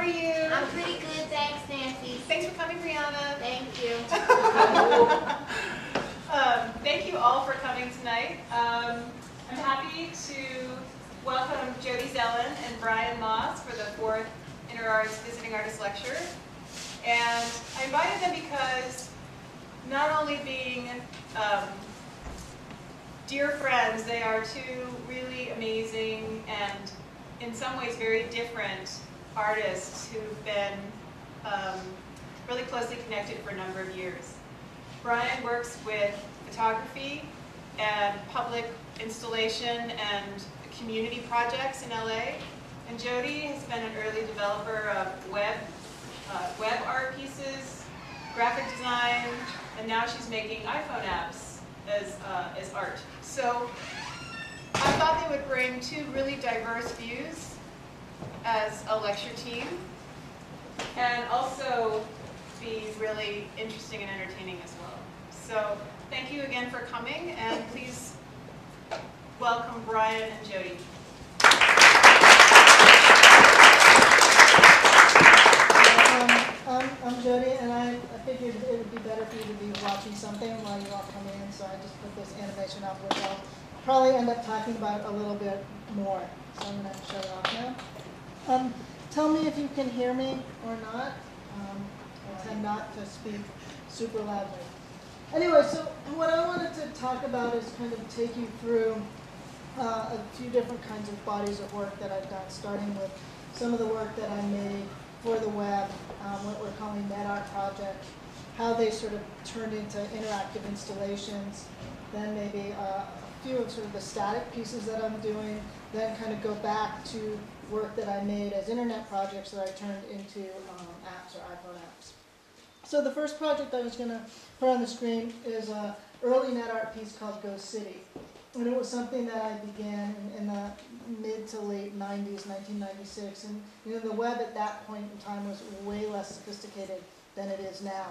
you? I'm pretty good, thanks, Nancy. Thanks for coming, Brianna. Thank you. Thank you all for coming tonight. I'm happy to welcome Jody Zellen and Brian Moss for the 4th InterArts Visiting Artist Lecture. And I invited them because not only being dear friends, they are two really amazing and in some ways very different artists who've been really closely connected for a number of years. Brian works with photography and public installation and community projects in LA. And Jody has been an early developer of web art pieces, graphic design, and now she's making iPhone apps as art. So I thought they would bring two really diverse views as a lecture team and also be really interesting and entertaining as well. So thank you again for coming, and please welcome Brian and Jody. I'm Jody, and I figured it would be better for you to be watching something while you all come in, so I just put this animation up, which I'll probably end up talking about a little bit more. So I'm going to shut it off now. Tell me if you can hear me or not. I tend not to speak super loudly. Anyway, so what I wanted to talk about is kind of take you through a few different kinds of bodies of work that I've done, starting with some of the work that I made for the web, what we're calling net art projects, how they sort of turned into interactive installations, then maybe a few of sort of the static pieces that I'm doing, then kind of go back to work that I made as internet projects that I turned into apps or iPhone apps. So the first project I was going to put on the screen is an early net art piece called Ghost City. And it was something that I began in the mid to late 90s, 1996. And you know, the web at that point in time was way less sophisticated than it is now.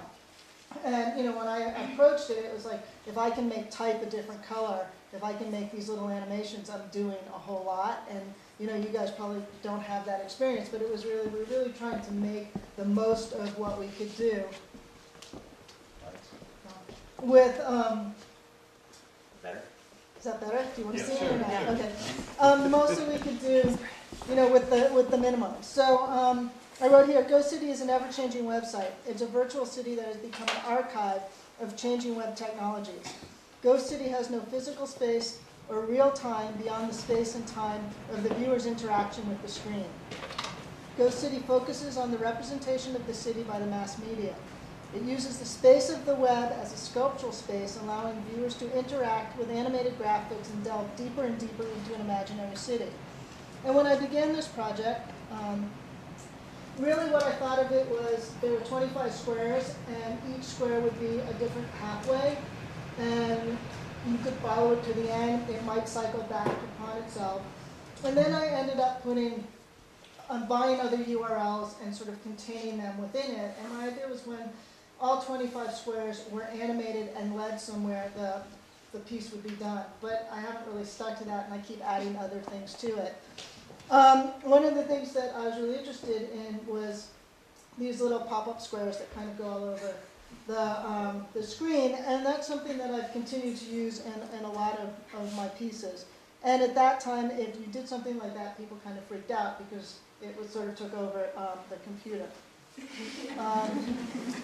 And you know, when I approached it, it was like, if I can make type a different color, if I can make these little animations, I'm doing a whole lot. And you know, you guys probably don't have that experience, but it was really, we were really trying to make the most of what we could do with. Better? Is that better? Do you want to see sure. it or not? Yeah. Okay. The most that we could do, you know, with the minimum. So I wrote here, Ghost City is an ever-changing website. It's a virtual city that has become an archive of changing web technologies. Ghost City has no physical space or real time beyond the space and time of the viewer's interaction with the screen. Ghost City focuses on the representation of the city by the mass media. It uses the space of the web as a sculptural space, allowing viewers to interact with animated graphics and delve deeper and deeper into an imaginary city. And when I began this project, really what I thought of it was there were 25 squares, and each square would be a different pathway, and you could follow it to the end. It might cycle back upon itself. And then I ended up buying other URLs and sort of containing them within it. And my idea was when all 25 squares were animated and led somewhere, the piece would be done. But I haven't really stuck to that, and I keep adding other things to it. One of the things that I was really interested in was these little pop-up squares that kind of go all over the screen, and that's something that I've continued to use in a lot of my pieces. And at that time, if you did something like that, people kind of freaked out because it was sort of took over the computer.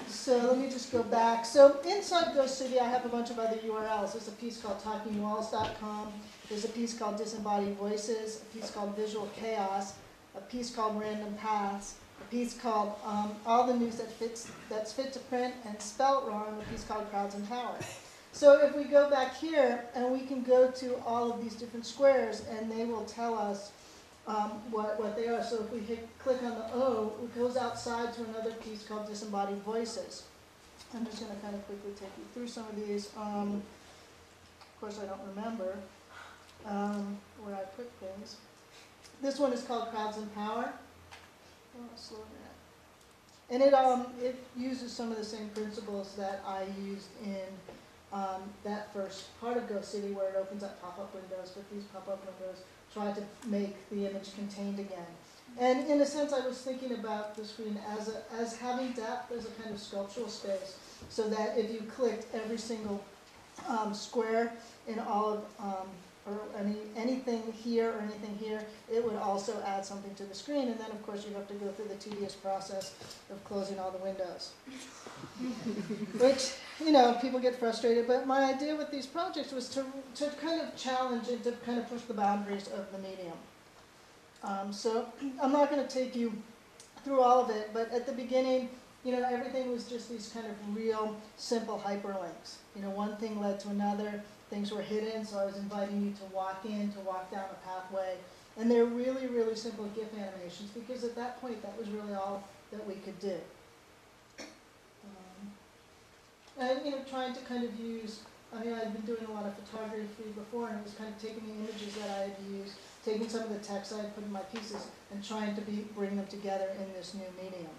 So let me just go back. So inside Ghost City, I have a bunch of other URLs. There's a piece called TalkingWalls.com. There's a piece called Disembodied Voices, a piece called Visual Chaos, a piece called Random Paths, a piece called All the News That's Fit to Print and Spelt Wrong, a piece called Crowds and Power. So if we go back here, and we can go to all of these different squares, and they will tell us what they are. So if we click on the O, it goes outside to another piece called Disembodied Voices. I'm just going to kind of quickly take you through some of these. Of course, I don't remember where I put things. This one is called Crowds and Power. Oh, slow down. And it uses some of the same principles that I used in that first part of Ghost City, where it opens up pop-up windows, but these pop-up windows try to make the image contained again. And in a sense, I was thinking about the screen as having depth as a kind of sculptural space, so that if you clicked every single square in all of, or anything here or anything here, it would also add something to the screen. And then, of course, you have to go through the tedious process of closing all the windows. Which, people get frustrated. But my idea with these projects was to kind of challenge and to kind of push the boundaries of the medium. So I'm not going to take you through all of it, but at the beginning, everything was just these kind of real simple hyperlinks. One thing led to another, things were hidden, so I was inviting you to walk down a pathway. And they're really, really simple GIF animations, because at that point, that was really all that we could do. And, trying to kind of use, I'd been doing a lot of photography before, and it was kind of taking the images that I had used, taking some of the text I had put in my pieces, and trying to bring them together in this new medium.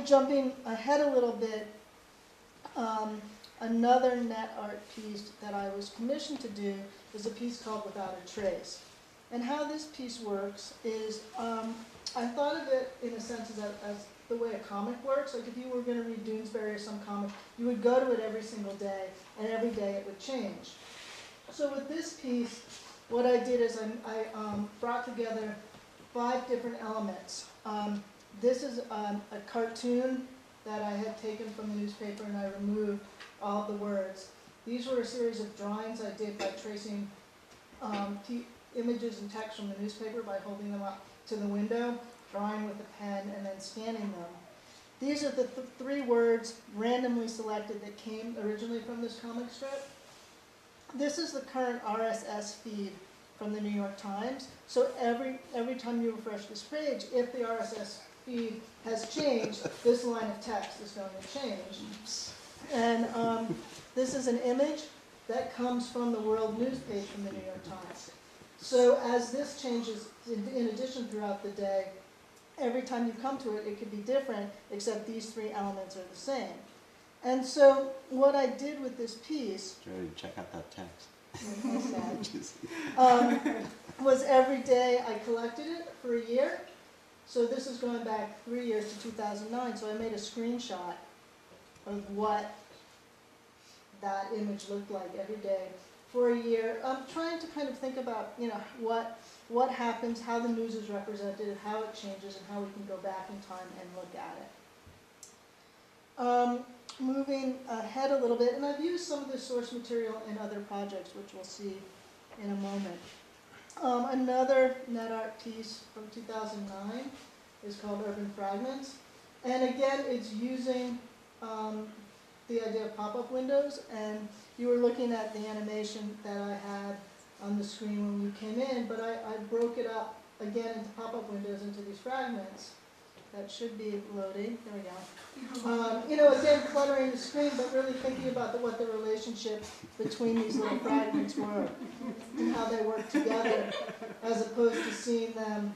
Jumping ahead a little bit, another net art piece that I was commissioned to do is a piece called Without a Trace. And how this piece works is, I thought of it in a sense as the way a comic works. Like if you were going to read Doonesbury or some comic, you would go to it every single day, and every day it would change. So with this piece, what I did is I brought together 5 different elements. This is a cartoon that I had taken from the newspaper, and I removed all of the words. These were a series of drawings I did by tracing images and text from the newspaper by holding them up to the window, drawing with a pen, and then scanning them. These are the 3 words randomly selected that came originally from this comic strip. This is the current RSS feed from the New York Times. So every time you refresh this page, if the RSS feed has changed, this line of text is going to change. And this is an image that comes from the World News page from the New York Times. So as this changes, in addition throughout the day, every time you come to it, it could be different, except these 3 elements are the same. And so what I did with this piece, Jody, check out that text. was every day I collected it for a year. So this is going back 3 years to 2009. So I made a screenshot of what that image looked like every day for a year. I'm trying to kind of think about, what happens, how the news is represented, how it changes, and how we can go back in time and look at it. Moving ahead a little bit, and I've used some of this source material in other projects, which we'll see in a moment. Another net art piece from 2009 is called Urban Fragments. And again, it's using the idea of pop-up windows, and you were looking at the animation that I had on the screen when you came in, but I broke it up again into pop-up windows into these fragments. That should be loading. There we go. Again, cluttering the screen, but really thinking about what the relationship between these little fragments were and how they work together, as opposed to seeing them,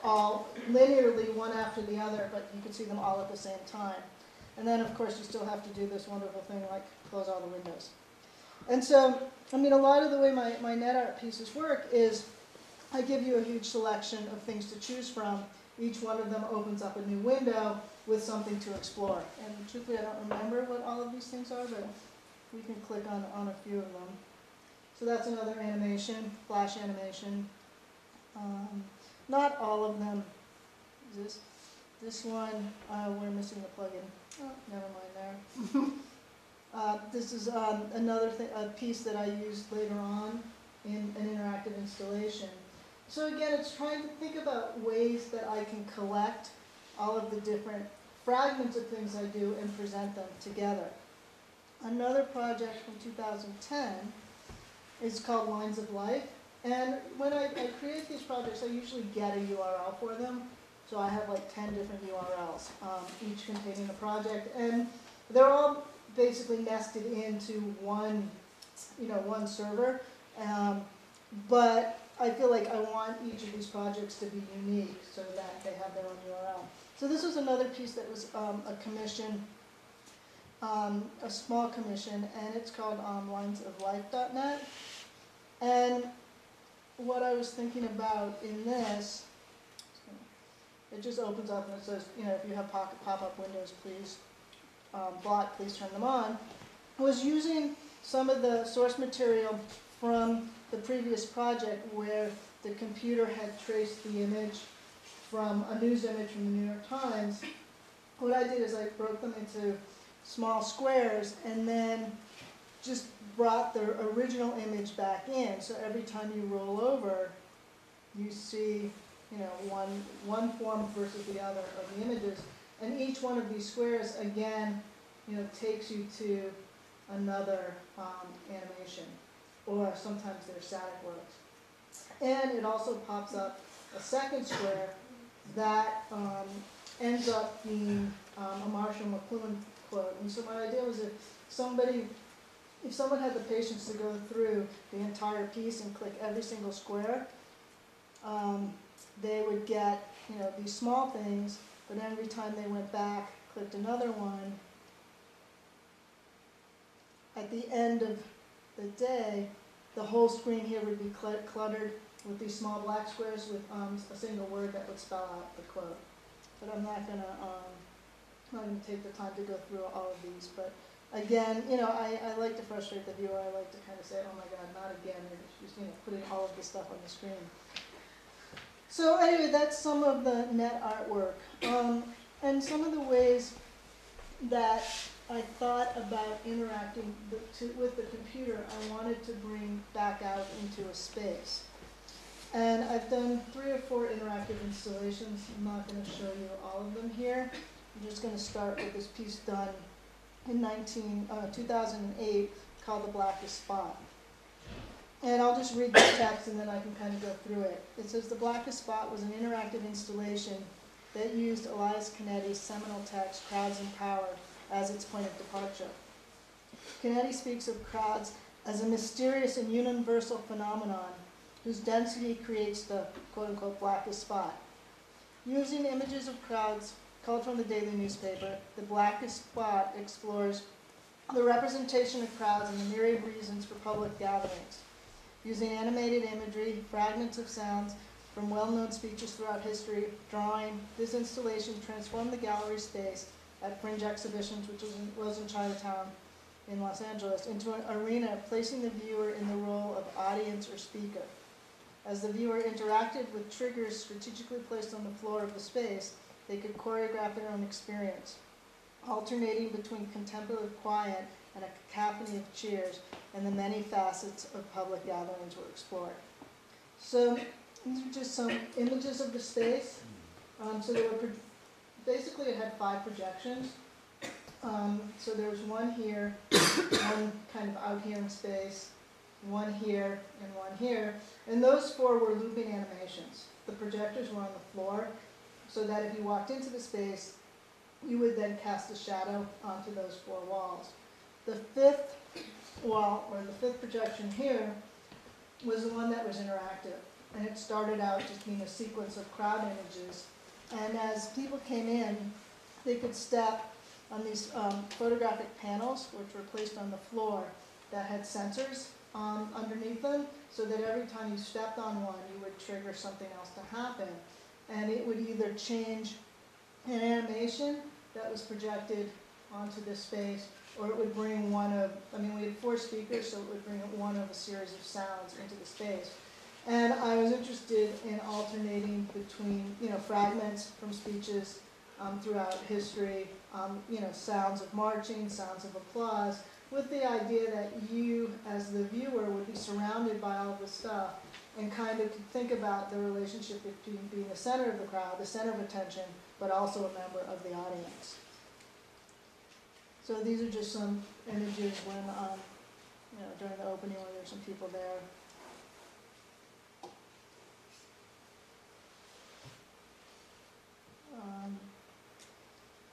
all linearly one after the other, but you can see them all at the same time. And then, of course, you still have to do this wonderful thing like close all the windows. And so, a lot of the way my net art pieces work is I give you a huge selection of things to choose from. Each one of them opens up a new window with something to explore. And truthfully, I don't remember what all of these things are, but we can click on a few of them. So that's another animation, flash animation. Not all of them. This one, we're missing the plugin. Oh, never mind there. This is another a piece that I used later on in an interactive installation. So again, it's trying to think about ways that I can collect all of the different fragments of things I do and present them together. Another project from 2010 is called Lines of Life. And when I create these projects, I usually get a URL for them. So I have like 10 different URLs, each containing a project. And they're all basically nested into one server. But I feel like I want each of these projects to be unique so that they have their own URL. So this was another piece that was a commission, a small commission, and it's called linesoflife.net. And what I was thinking about in this, it just opens up and it says, if you have pop-up windows, please please turn them on, was using some of the source material from the previous project where the computer had traced the image from a news image from the New York Times. What I did is I broke them into small squares and then just brought the original image back in. So every time you roll over, you see, one form versus the other of the images. And each one of these squares, again, takes you to another animation. Or sometimes they're static works. And it also pops up a second square that ends up being a Marshall McLuhan quote. And so my idea was if someone had the patience to go through the entire piece and click every single square, they would get, these small things, but every time they went back, clicked another one, at the end of the day, the whole screen here would be cluttered with these small black squares with a single word that would spell out the quote. But I'm not gonna take the time to go through all of these. But again, I like to frustrate the viewer. I like to kind of say, oh my God, not again. And just putting all of this stuff on the screen. So anyway, that's some of the net artwork. And some of the ways that I thought about interacting with the computer, I wanted to bring back out into a space. And I've done 3 or 4 interactive installations. I'm not going to show you all of them here. I'm just going to start with this piece done in 2008 called The Blackest Spot. And I'll just read the text and then I can kind of go through it. It says, The Blackest Spot was an interactive installation that used Elias Canetti's seminal text, Crowds and Power, as its point of departure. Canetti speaks of crowds as a mysterious and universal phenomenon whose density creates the quote-unquote blackest spot. Using images of crowds culled from the daily newspaper, The Blackest Spot explores the representation of crowds and the myriad reasons for public gatherings. Using animated imagery, fragments of sounds from well-known speeches throughout history, drawing, this installation transformed the gallery space at Fringe Exhibitions, which was in Chinatown in Los Angeles, into an arena placing the viewer in the role of audience or speaker. As the viewer interacted with triggers strategically placed on the floor of the space, they could choreograph their own experience, alternating between contemplative quiet and a cacophony of cheers, and the many facets of public gatherings were explored. So these are just some images of the space. So they were basically it had 5 projections. So there was one here, one kind of out here in space, one here, and one here. And those 4 were looping animations. The projectors were on the floor, so that if you walked into the space, you would then cast a shadow onto those 4 walls. The 5th wall, or the 5th projection here, was the one that was interactive. And it started out just being a sequence of crowd images. And as people came in, they could step on these photographic panels, which were placed on the floor, that had sensors underneath them, so that every time you stepped on one, you would trigger something else to happen. And it would either change an animation that was projected onto this space, or it would bring one of, we had 4 speakers, so it would bring one of a series of sounds into the space. And I was interested in alternating between, fragments from speeches throughout history, sounds of marching, sounds of applause, with the idea that you, as the viewer, would be surrounded by all this stuff and kind of think about the relationship between being the center of the crowd, the center of attention, but also a member of the audience. So these are just some images when, during the opening when there's some people there.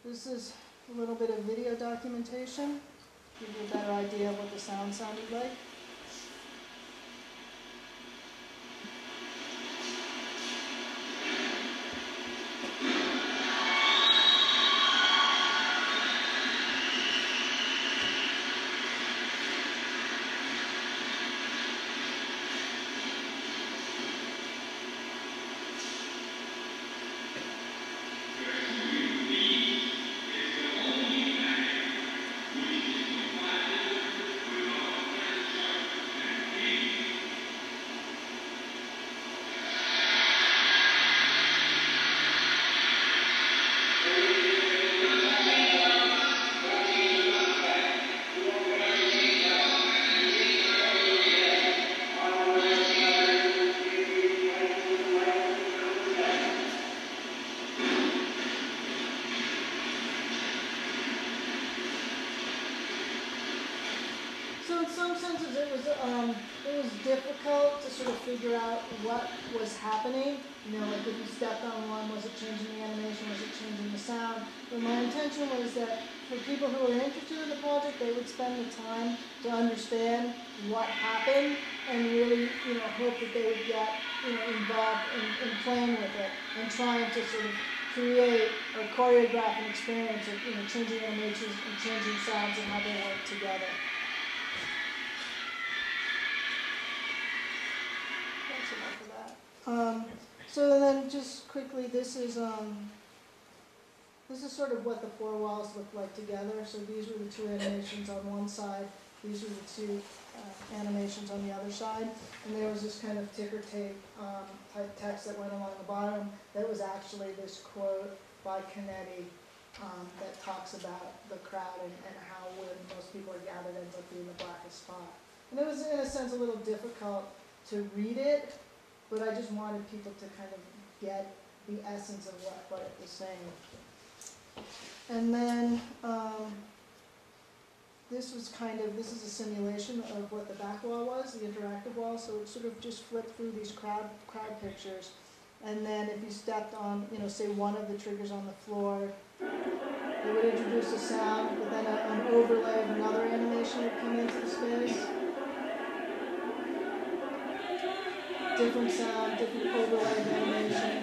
This is a little bit of video documentation, give you a better idea of what the sound sounded like. in some senses it was difficult to sort of figure out what was happening. You know, like if you stepped on one, was it changing the animation, was it changing the sound? But my intention was that for people who were interested in the project, they would spend the time to understand what happened and really, you know, hope that they would get, you know, involved in playing with it and trying to sort of create or choreograph an experience of, you know, changing animations and changing sounds and how they work together. That's enough of that. So then just quickly, this is sort of what the four walls look like together. So these were the two animations on one side, these were the two animations on the other side, and there was this kind of ticker tape type text that went along the bottom that was actually this quote by Canetti that talks about the crowd and how when most people are gathered ends up being the blackest spot. And it was in a sense a little difficult to read it, but I just wanted people to kind of get the essence of what it was saying. And then this is a simulation of what the back wall was, the interactive wall, so it sort of just flipped through these crowd pictures. And then if you stepped on, you know, say one of the triggers on the floor, it would introduce a sound, but then an overlay of another animation would come into the space. Different sound, different overlay of animation.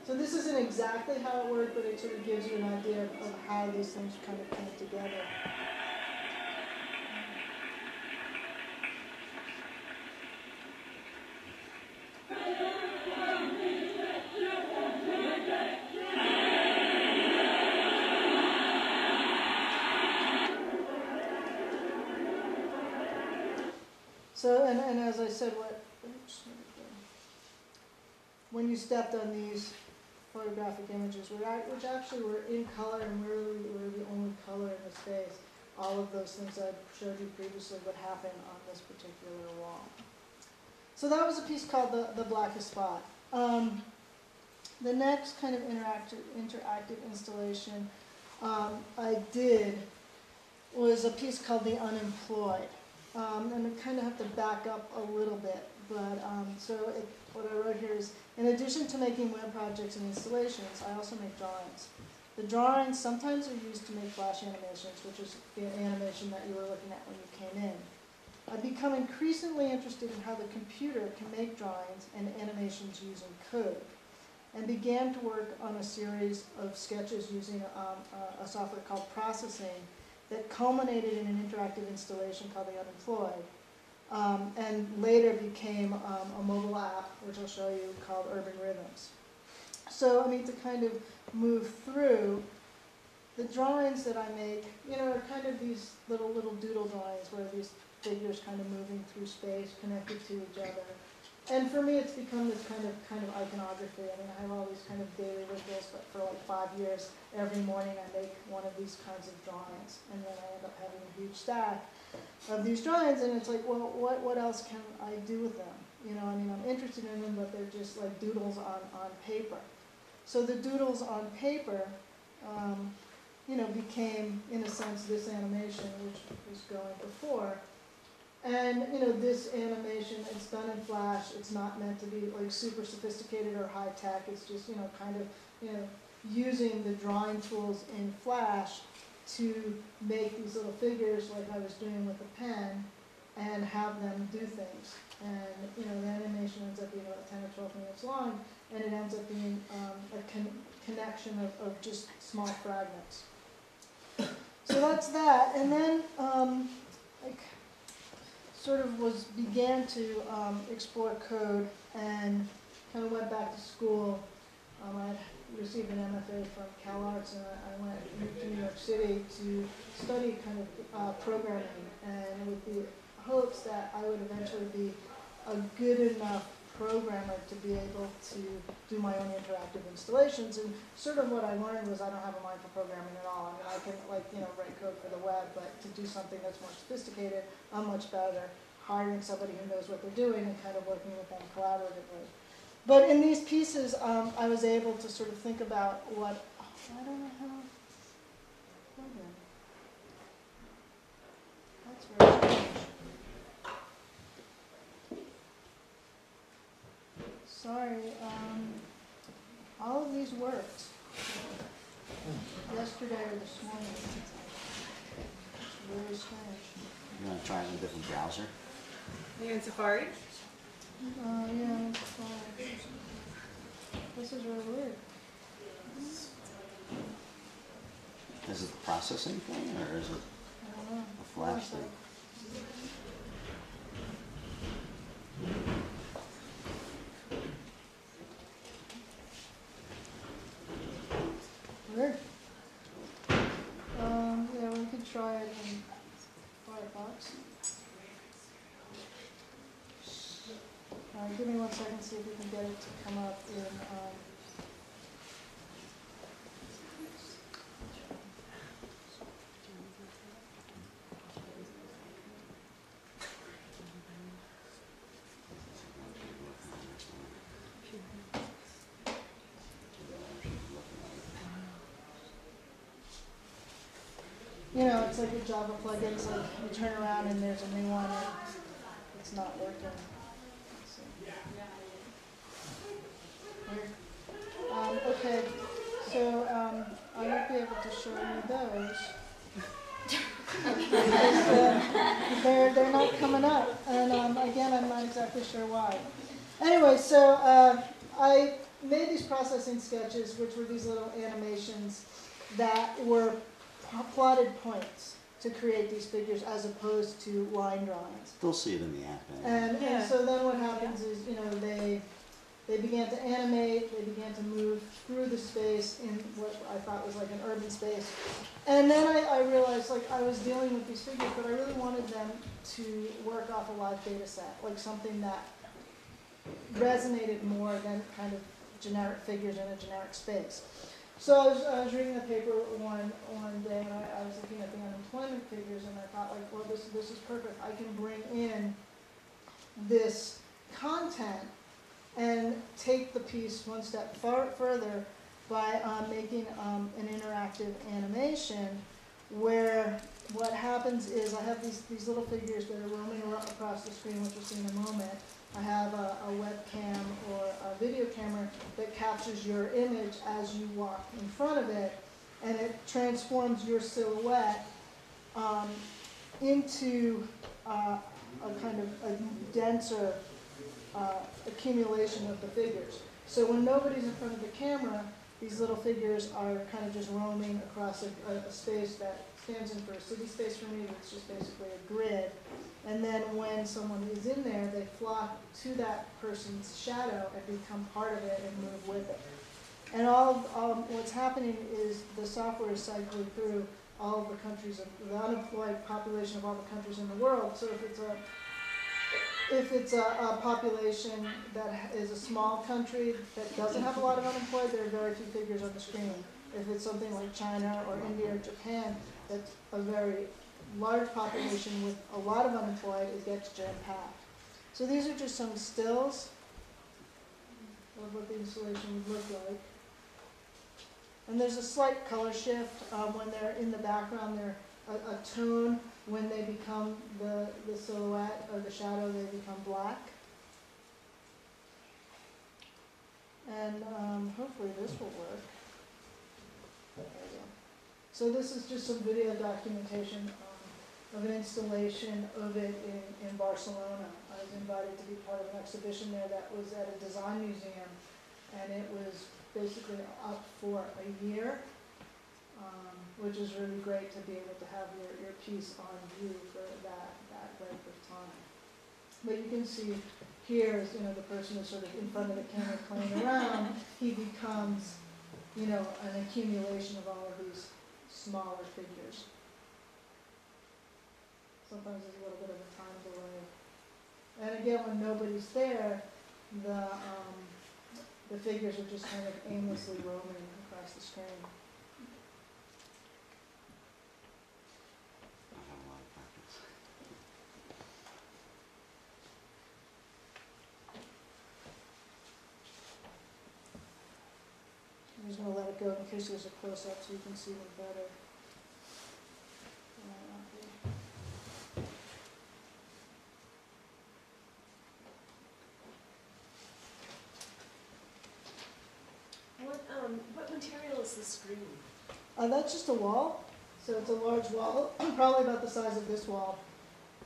So this isn't exactly how it worked, but it sort of gives you an idea of how these things kind of came together. So, and as I said, when you stepped on these photographic images, which actually were in color and were the only color in the space, all of those things I showed you previously would happen on this particular wall. So that was a piece called The Blackest Spot. The next kind of interactive installation I did was a piece called The Unemployed. And I kind of have to back up a little bit, but what I wrote here is, in addition to making web projects and installations, I also make drawings. The drawings sometimes are used to make flash animations, which is the animation that you were looking at when you came in. I've become increasingly interested in how the computer can make drawings and animations using code, and began to work on a series of sketches using a software called Processing that culminated in an interactive installation called The Unemployed, and later became a mobile app, which I'll show you, called Urban Rhythms. So, I mean, to kind of move through, the drawings that I make, you know, are kind of these little doodle drawings where these figures kind of moving through space, connected to each other. And for me, it's become this kind of iconography. I mean, I have all these kind of daily rituals, but for like 5 years, every morning I make one of these kinds of drawings, and then I end up having a huge stack of these drawings, and it's like, well, what else can I do with them? You know, I mean, I'm interested in them, but they're just like doodles on paper. So the doodles on paper, you know, became, in a sense, this animation, which was going before. And, you know, this animation, it's done in Flash. It's not meant to be like super sophisticated or high tech. It's just, you know, kind of, you know, using the drawing tools in Flash to make these little figures like I was doing with the pen and have them do things. And, you know, the animation ends up being about 10 or 12 minutes long, and it ends up being a connection of just small fragments. So that's that. And then, like, sort of began to explore code and kind of went back to school. I received an MFA from Cal Arts, and I went to New York City to study kind of programming, and with the hopes that I would eventually be a good enough programmer to be able to do my own interactive installations. And sort of what I learned was I don't have a mind for programming at all. I mean, I can, like, you know, write code for the web, but to do something that's more sophisticated, I'm much better hiring somebody who knows what they're doing and kind of working with them collaboratively. But in these pieces, I was able to sort of think about what, I don't know how, program. That's very strange. Sorry, all of these worked yesterday or this morning. It's really strange. You want to try it in a different browser? Are you in Safari? Yeah, it's fine. This is really weird. Is it the processing thing, or is it I don't know. a flash thing? Weird. Yeah, we could try it in Firefox. Give me 1 second, see if we can get it to come up in, you know, it's like a Java plugin, it's like you turn around and there's a new one and it's not working. Let's see. Weird. Okay, so I won't be able to show you those. Because, they're not coming up, and again, I'm not exactly sure why. Anyway, so I made these processing sketches, which were these little animations that were plotted points to create these figures as opposed to line drawings. They'll see it in the app. Anyway. And so then what happens is, you know, they began to animate, they began to move through the space in what I thought was like an urban space. And then I realized, like, I was dealing with these figures, but I really wanted them to work off a live data set, like something that resonated more than kind of generic figures in a generic space. So I was reading the paper one day, and I was looking at the unemployment figures, and I thought, like, well, this is perfect. I can bring in this content and take the piece one step further by making an interactive animation where what happens is I have these little figures that are roaming across the screen, which you'll see in a moment. I have a webcam or a video camera that captures your image as you walk in front of it, and it transforms your silhouette into a kind of a denser accumulation of the figures. So when nobody's in front of the camera, these little figures are kind of just roaming across a space that stands in for a city space for me. It's just basically a grid. And then when someone is in there, they flock to that person's shadow and become part of it and move with it. And what's happening is the software is cycling through all of the countries, the unemployed population of all the countries in the world. So if it's a population that is a small country that doesn't have a lot of unemployed, there are very few figures on the screen. If it's something like China or India or Japan, that's a very large population with a lot of unemployed, it gets jam-packed. So these are just some stills of what the installation would look like. And there's a slight color shift when they're in the background. They're a tone. When they become the silhouette or the shadow, they become black. And hopefully this will work. There we go. So this is just some video documentation of an installation of it in Barcelona. I was invited to be part of an exhibition there that was at a design museum, and it was basically up for a year. Which is really great to be able to have your piece on view for that length of time. But you can see here, you know, the person is sort of in front of the camera playing around. He becomes, you know, an accumulation of all of these smaller figures. Sometimes there's a little bit of a time delay. And again, when nobody's there, the figures are just kind of aimlessly roaming across the screen. go in case there's a close-up so you can see them better. What material is the screen? That's just a wall, so it's a large wall, probably about the size of this wall,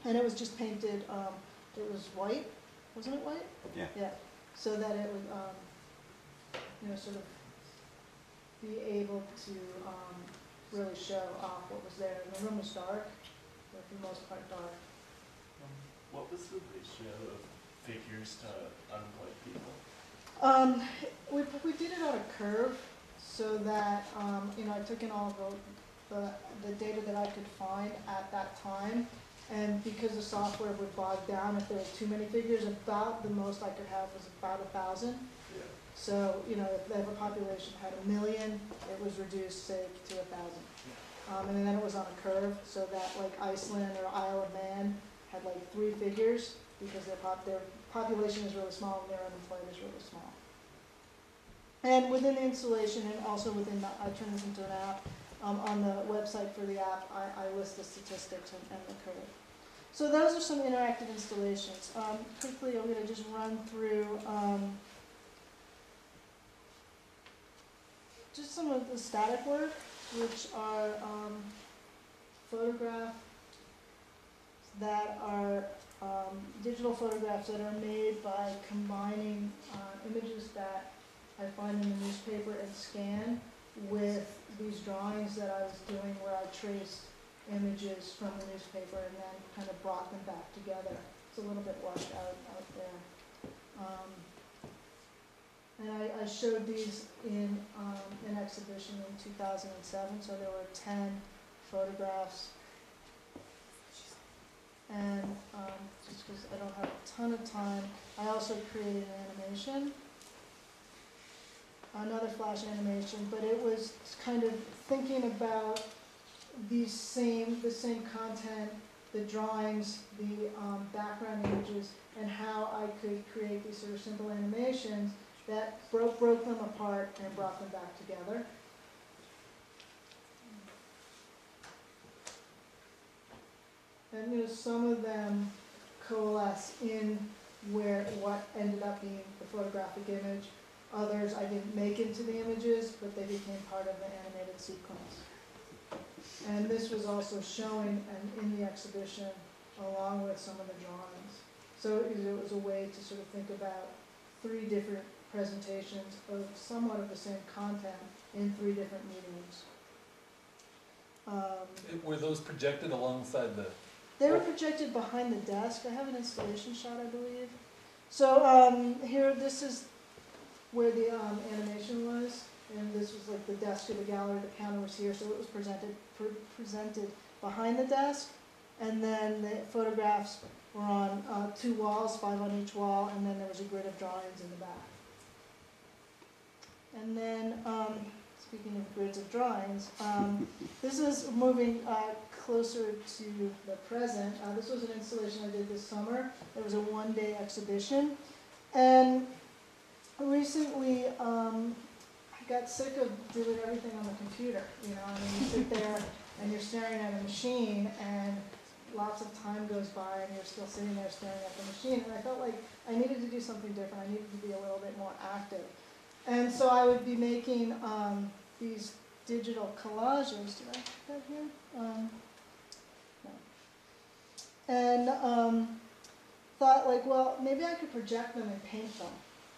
and it was just painted, it was white, wasn't it white? Yeah. Yeah, so that it would, sort of be able to really show off what was there. And the room was dark, or for the most part dark. What was the ratio of figures to unemployed people? We did it on a curve, so that, I took in all the data that I could find at that time, and because the software would bog down if there were too many figures, about the most I could have was about 1,000. Yeah. So, if they have a population had 1 million, it was reduced, say, to 1,000. And then it was on a curve, so that like Iceland or Isle of Man had like 3 figures, because their population is really small and their unemployment is really small. And within the installation, and also within the, I turned this into an app, on the website for the app, I list the statistics and the curve. So those are some interactive installations. Quickly, I'm going to just run through just some of the static work, which are photographs that are digital photographs that are made by combining images that I find in the newspaper and scan with these drawings that I was doing where I traced images from the newspaper and then kind of brought them back together. It's a little bit washed out there. And I showed these in an exhibition in 2007, so there were 10 photographs. And just because I don't have a ton of time, I also created an animation. Another flash animation, but it was kind of thinking about the same content, the drawings, the background images, and how I could create these sort of simple animations that broke them apart and brought them back together. And some of them coalesce in what ended up being the photographic image. Others I didn't make into the images, but they became part of the animated sequence. And this was also showing in the exhibition along with some of the drawings. So it was a way to sort of think about 3 different presentations of somewhat of the same content in 3 different mediums. Were those projected alongside the... They were projected behind the desk. I have an installation shot, I believe. So here, this is where the animation was, and this was like the desk of the gallery, the counter was here, so it was presented behind the desk, and then the photographs were on 2 walls, 5 on each wall, and then there was a grid of drawings in the back. And then, speaking of grids of drawings, this is moving closer to the present. This was an installation I did this summer. It was a 1-day exhibition, and recently, I got sick of doing everything on the computer. You sit there and you're staring at a machine, and lots of time goes by, and you're still sitting there staring at the machine. And I felt like I needed to do something different. I needed to be a little bit more active. And so I would be making these digital collages. Did I put that here? No. And thought like, well, maybe I could project them and paint them.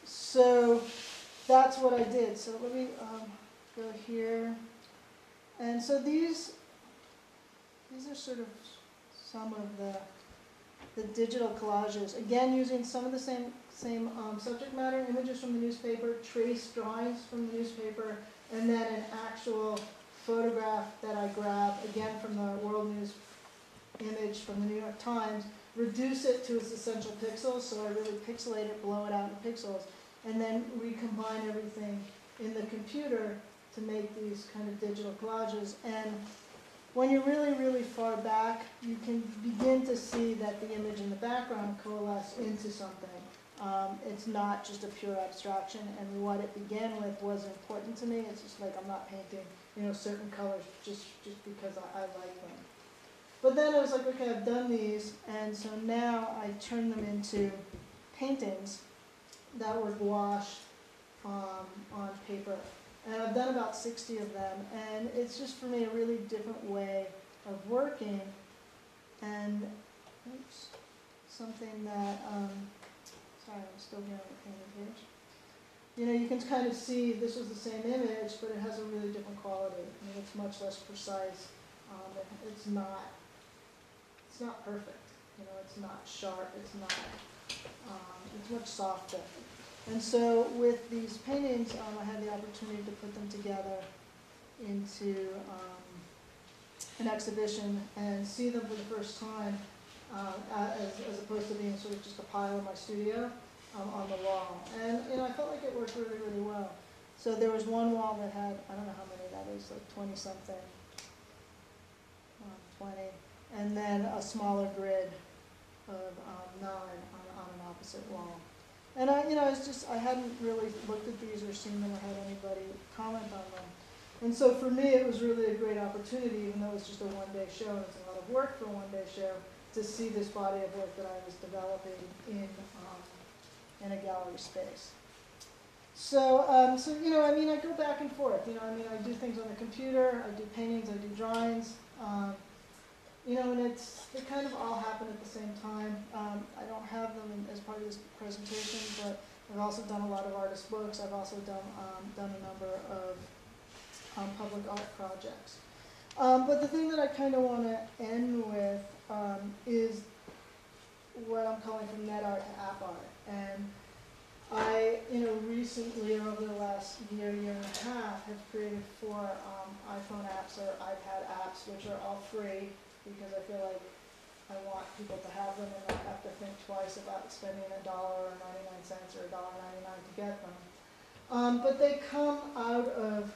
So that's what I did. So let me go here. And so these are sort of some of the digital collages. Again, using some of the same subject matter, images from the newspaper, trace drawings from the newspaper, and then an actual photograph that I grabbed, again from the World News image from the New York Times, reduce it to its essential pixels, so I really pixelate it, blow it out in pixels, and then recombine everything in the computer to make these kind of digital collages. And when you're really, really far back, you can begin to see that the image in the background coalesce into something. It's not just a pure abstraction, and what it began with was important to me. It's just like I'm not painting, certain colors just because I like them. But then I was like, okay, I've done these, and so now I turn them into paintings that were gouache on paper. And I've done about 60 of them, and it's just for me a really different way of working, and oops, something that, sorry, I'm still here on the painted page. You can kind of see this was the same image, but it has a really different quality. I mean, it's much less precise. It's not perfect. It's not sharp. It's much softer. And so with these paintings, I had the opportunity to put them together into an exhibition and see them for the first time, as opposed to being sort of just a pile in my studio on the wall. And I felt like it worked really, really well. So there was one wall that had, I don't know how many that is, like 20-something, 20, and then a smaller grid of 9 on an opposite wall. And I hadn't really looked at these or seen them or had anybody comment on them. And so for me, it was really a great opportunity, even though it was just a one-day show, and it's a lot of work for a one-day show, to see this body of work that I was developing in a gallery space. So I go back and forth. I do things on the computer, I do paintings, I do drawings. And they kind of all happen at the same time. I don't have them as part of this presentation, but I've also done a lot of artist books. I've also done a number of public art projects. But the thing that I kind of want to end with is what I'm calling from net art to app art. And I, recently, or over the last year and a half, have created 4 iPhone apps or iPad apps, which are all free, because I feel like I want people to have them and not have to think twice about spending $1 or 99 cents or $1.99 to get them. But they come out of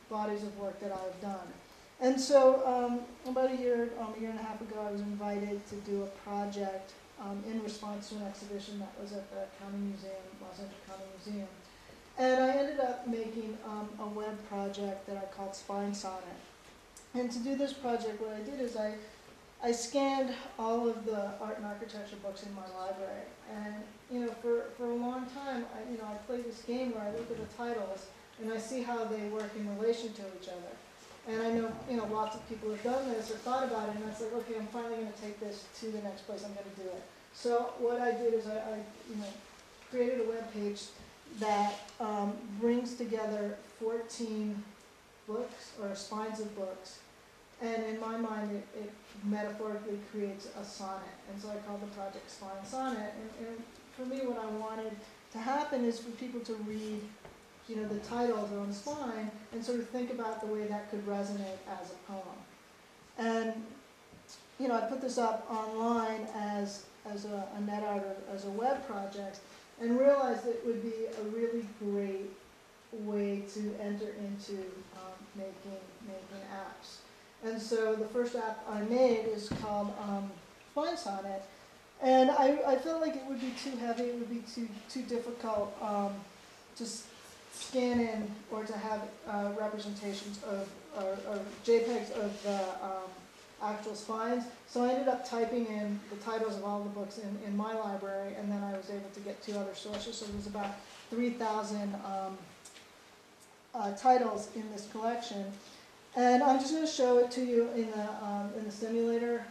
bodies of work that I've done. And so about a year and a half ago, I was invited to do a project in response to an exhibition that was at the County Museum, Los Angeles County Museum. And I ended up making a web project that I called Spine Sonnet. And to do this project, what I did is I scanned all of the art and architecture books in my library. And for a long time, I played this game where I look at the titles and I see how they work in relation to each other. And I know, lots of people have done this or thought about it, and it's like, okay, I'm finally going to take this to the next place. I'm going to do it. So what I did is I created a web page that brings together 14 books or spines of books. And in my mind, it metaphorically creates a sonnet. And so I called the project Spine Sonnet. And for me, what I wanted to happen is for people to read, the titles on spine and sort of think about the way that could resonate as a poem. And, I put this up online as a net art or as a web project and realized it would be a really great way to enter into making apps. And so the first app I made is called Spine Sonnet, and I felt like it would be too heavy, it would be too difficult to scan in or to have representations of or JPEGs of the actual spines. So I ended up typing in the titles of all the books in my library, and then I was able to get 2 other sources. So there's about 3,000 titles in this collection. And I'm just going to show it to you in the simulator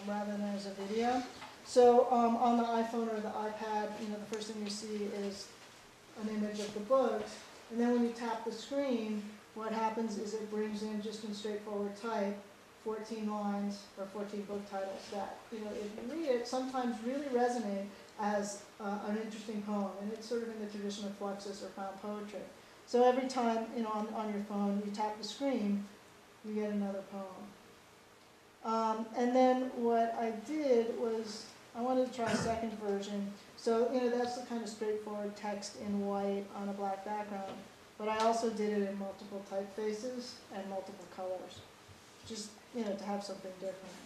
rather than as a video. So on the iPhone or the iPad, the first thing you see is an image of the books. And then when you tap the screen, what happens is it brings in, just in straightforward type, 14 lines or 14 book titles that, if you read it, sometimes really resonate as an interesting poem. And it's sort of in the tradition of Fluxus or found poetry. So every time, on your phone, you tap the screen, you get another poem. And then what I did was, I wanted to try a second version. So, that's the kind of straightforward text in white on a black background. But I also did it in multiple typefaces and multiple colors, just, to have something different.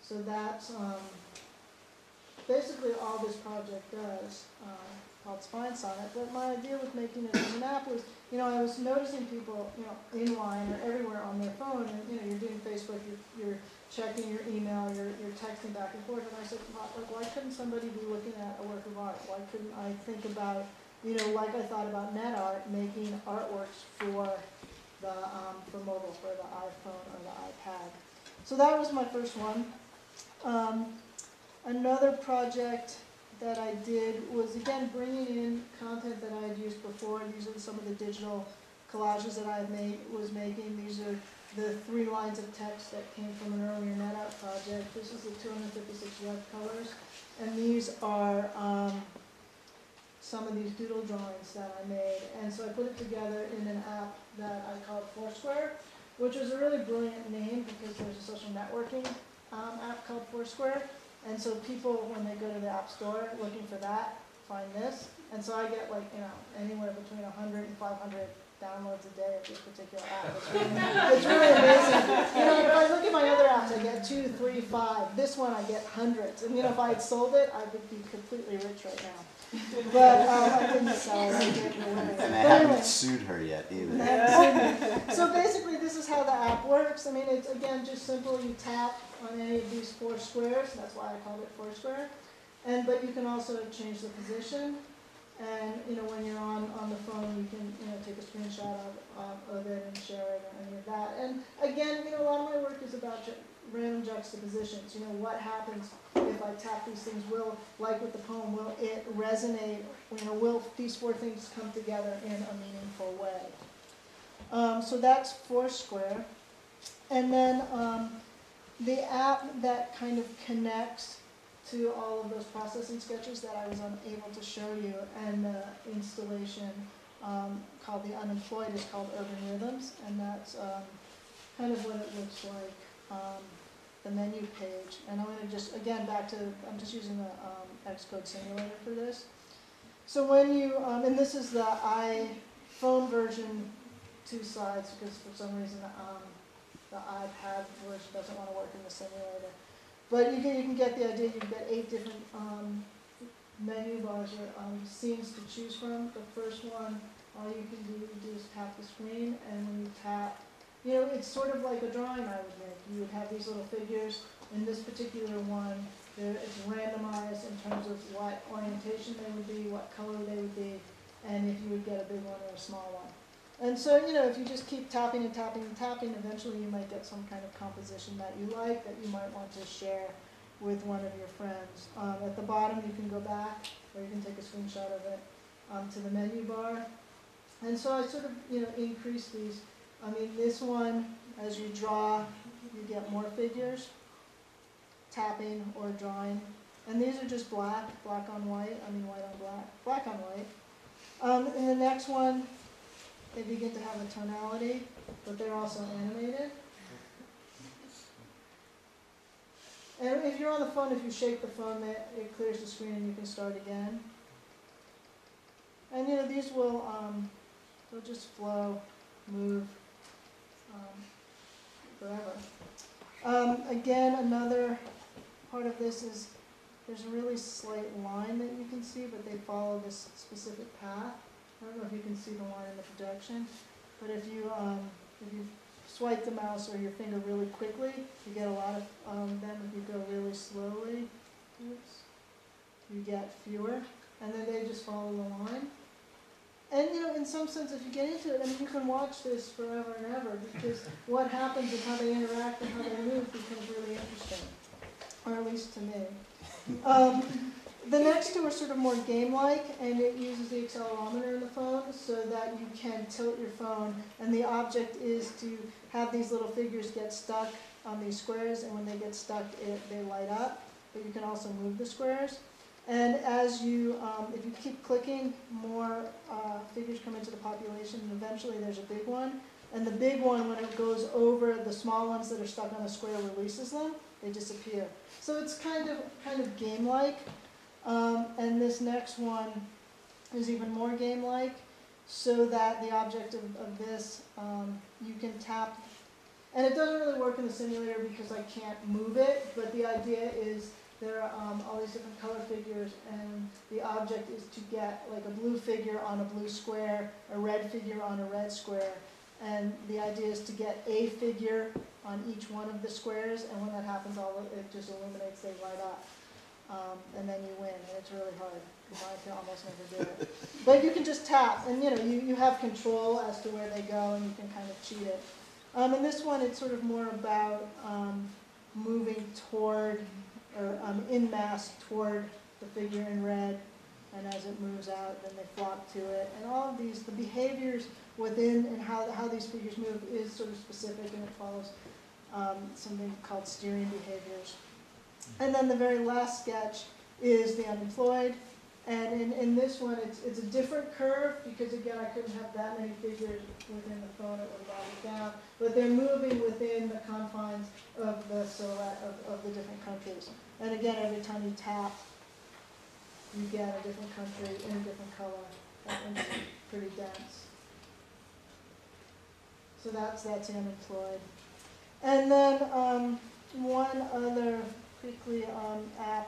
So that's basically all this project does, called Spine Sonnet, but my idea with making it as an app was, I was noticing people, in line or everywhere on their phone, and, you're doing Facebook, you're checking your email, you're texting back and forth, and I said, like, why couldn't somebody be looking at a work of art? Why couldn't I think about, like I thought about net art, making artworks for the, for mobile, for the iPhone or the iPad. So that was my first one. Another project that I did was, again, bringing in content that I had used before. These are some of the digital collages that I was making. These are the 3 lines of text that came from an earlier NetApp project. This is the 256 web colors. And these are some of these doodle drawings that I made. And so I put it together in an app that I called Foursquare, which was a really brilliant name because there's a social networking app called Foursquare. And so people, when they go to the App Store looking for that, find this. And so I get anywhere between 100 and 500 downloads a day of this particular app. It's really amazing. If I look at my other apps, I get 2, 3, 5. This one I get hundreds. And if I had sold it, I would be completely rich right now. But I didn't sell it. I gave it away. And they haven't sued her yet either. So basically, this is how the app works. It's, again, just simple. You tap on any of these 4 squares. That's why I called it Foursquare. But you can also change the position. And, when you're on the phone, you can, take a screenshot of it and share it or any of that. And again, a lot of my work is about random juxtapositions. What happens if I tap these things? Like with the poem, will it resonate? Will these 4 things come together in a meaningful way? So that's Foursquare. And then the app that kind of connects to all of those processing sketches that I was unable to show you, and the installation called The Unemployed is called Urban Rhythms, and that's kind of what it looks like, the menu page. And I'm going to just, again, I'm just using the Xcode simulator for this. So when you, and this is the iPhone version 2 sides, because for some reason the iPad version doesn't want to work in the simulator. But you can get the idea. You can get 8 different menu bars or scenes to choose from. The first one, all you can do is tap the screen, and when you tap, it's sort of like a drawing I would make. You would have these little figures. In this particular one, it's randomized in terms of what orientation they would be, what color they would be, and if you would get a big one or a small one. And so, if you just keep tapping and tapping and tapping, eventually you might get some kind of composition that you like, that you might want to share with one of your friends. At the bottom, you can go back, or you can take a screenshot of it, to the menu bar. And so I sort of, increase these. This one, as you draw, you get more figures, tapping or drawing. And these are just black on white, white on black on white. And the next one, they begin to have a tonality, but they're also animated. And if you're on the phone, if you shake the phone, it clears the screen and you can start again. And these will, they'll just flow, move, forever. Again, another part of this is there's a really slight line that you can see, but they follow this specific path. I don't know if you can see the line in the projection, but if you swipe the mouse or your finger really quickly, you get a lot of them. If you go really slowly, you get fewer, and then they just follow the line. And in some sense, if you get into it, you can watch this forever and ever, because what happens and how they interact and how they move becomes really interesting, or at least to me. The next 2 are sort of more game-like, and it uses the accelerometer in the phone so that you can tilt your phone, and the object is to have these little figures get stuck on these squares, and when they get stuck, they light up, but you can also move the squares. And as you, if you keep clicking, more figures come into the population, and eventually there's a big one. And the big one, when it goes over the small ones that are stuck on the square, releases them. They disappear. So it's kind of game-like. And this next one is even more game-like, so that the object of this, you can tap, and it doesn't really work in the simulator because I can't move it, but the idea is there are all these different color figures, and the object is to get like a blue figure on a blue square, a red figure on a red square, and the idea is to get a figure on each one of the squares, and when that happens, it just illuminates, they light up. And then you win, and it's really hard, because I can almost never do it. But you can just tap, and you have control as to where they go, and you can kind of cheat it. In this one, it's sort of more about moving toward, or in mass toward the figure in red, and as it moves out, then they flock to it. And all of these, the behaviors within and how these figures move is sort of specific, and it follows something called steering behaviors. And then the very last sketch is the unemployed. And in this one, it's a different curve, because again, I couldn't have that many figures within the phone, it would have brought it down. But they're moving within the confines of the silhouette of the different countries. And again, every time you tap, you get a different country in a different color. That one's pretty dense. So that's the unemployed. And then one other quickly app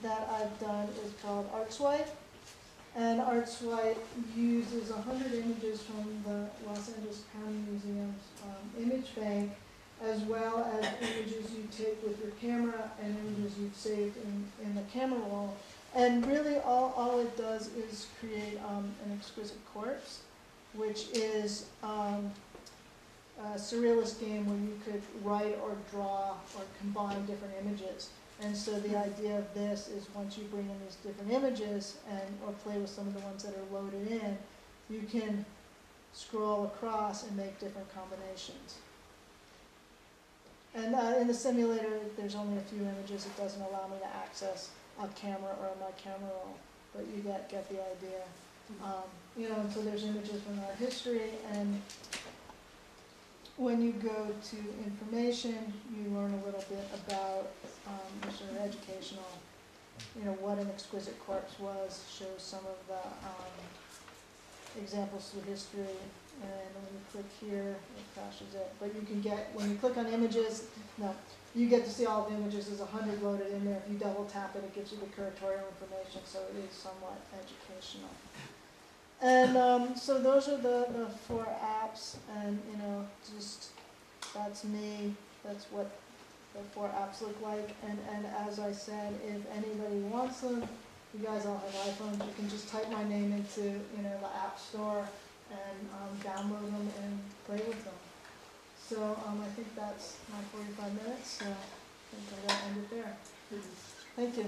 that I've done is called ArtSwipe. And ArtSwipe uses 100 images from the Los Angeles County Museum's image bank, as well as images you take with your camera and images you've saved in the camera roll. And really all it does is create an exquisite corpse, which is a surrealist game where you could write or draw or combine different images. And so the idea of this is once you bring in these different images or play with some of the ones that are loaded in, you can scroll across and make different combinations. And in the simulator, there's only a few images. It doesn't allow me to access a camera or my camera roll, but you get the idea. And so there's images from our history, and when you go to information, you learn a little bit about the sort of educational, what an exquisite corpse was, shows some of the examples through history, and when you click here, it crashes it. But you can get, when you click on images, you get to see all the images. There's 100 loaded in there. If you double tap it, it gives you the curatorial information, so it is somewhat educational. And so those are the 4 apps, and just that's me. That's what the 4 apps look like. And as I said, if anybody wants them, you guys all have iPhones. You can just type my name into the App Store and download them and play with them. So I think that's my 45 minutes. So I think I gotta end it there. Thank you.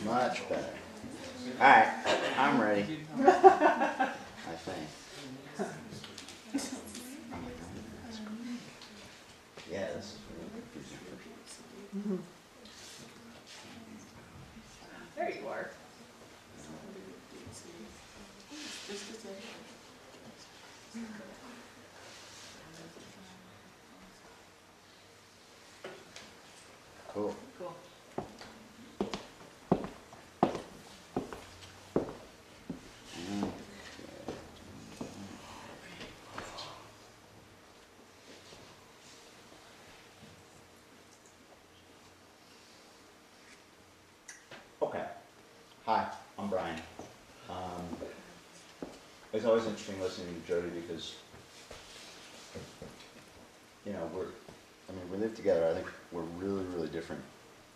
Much better. All right, I'm ready. I think. Yeah, this is really There you are. cool. Cool. Okay. Hi, I'm Brian. It's always interesting listening to Jody because, you know, we live together. I think we're really, really different.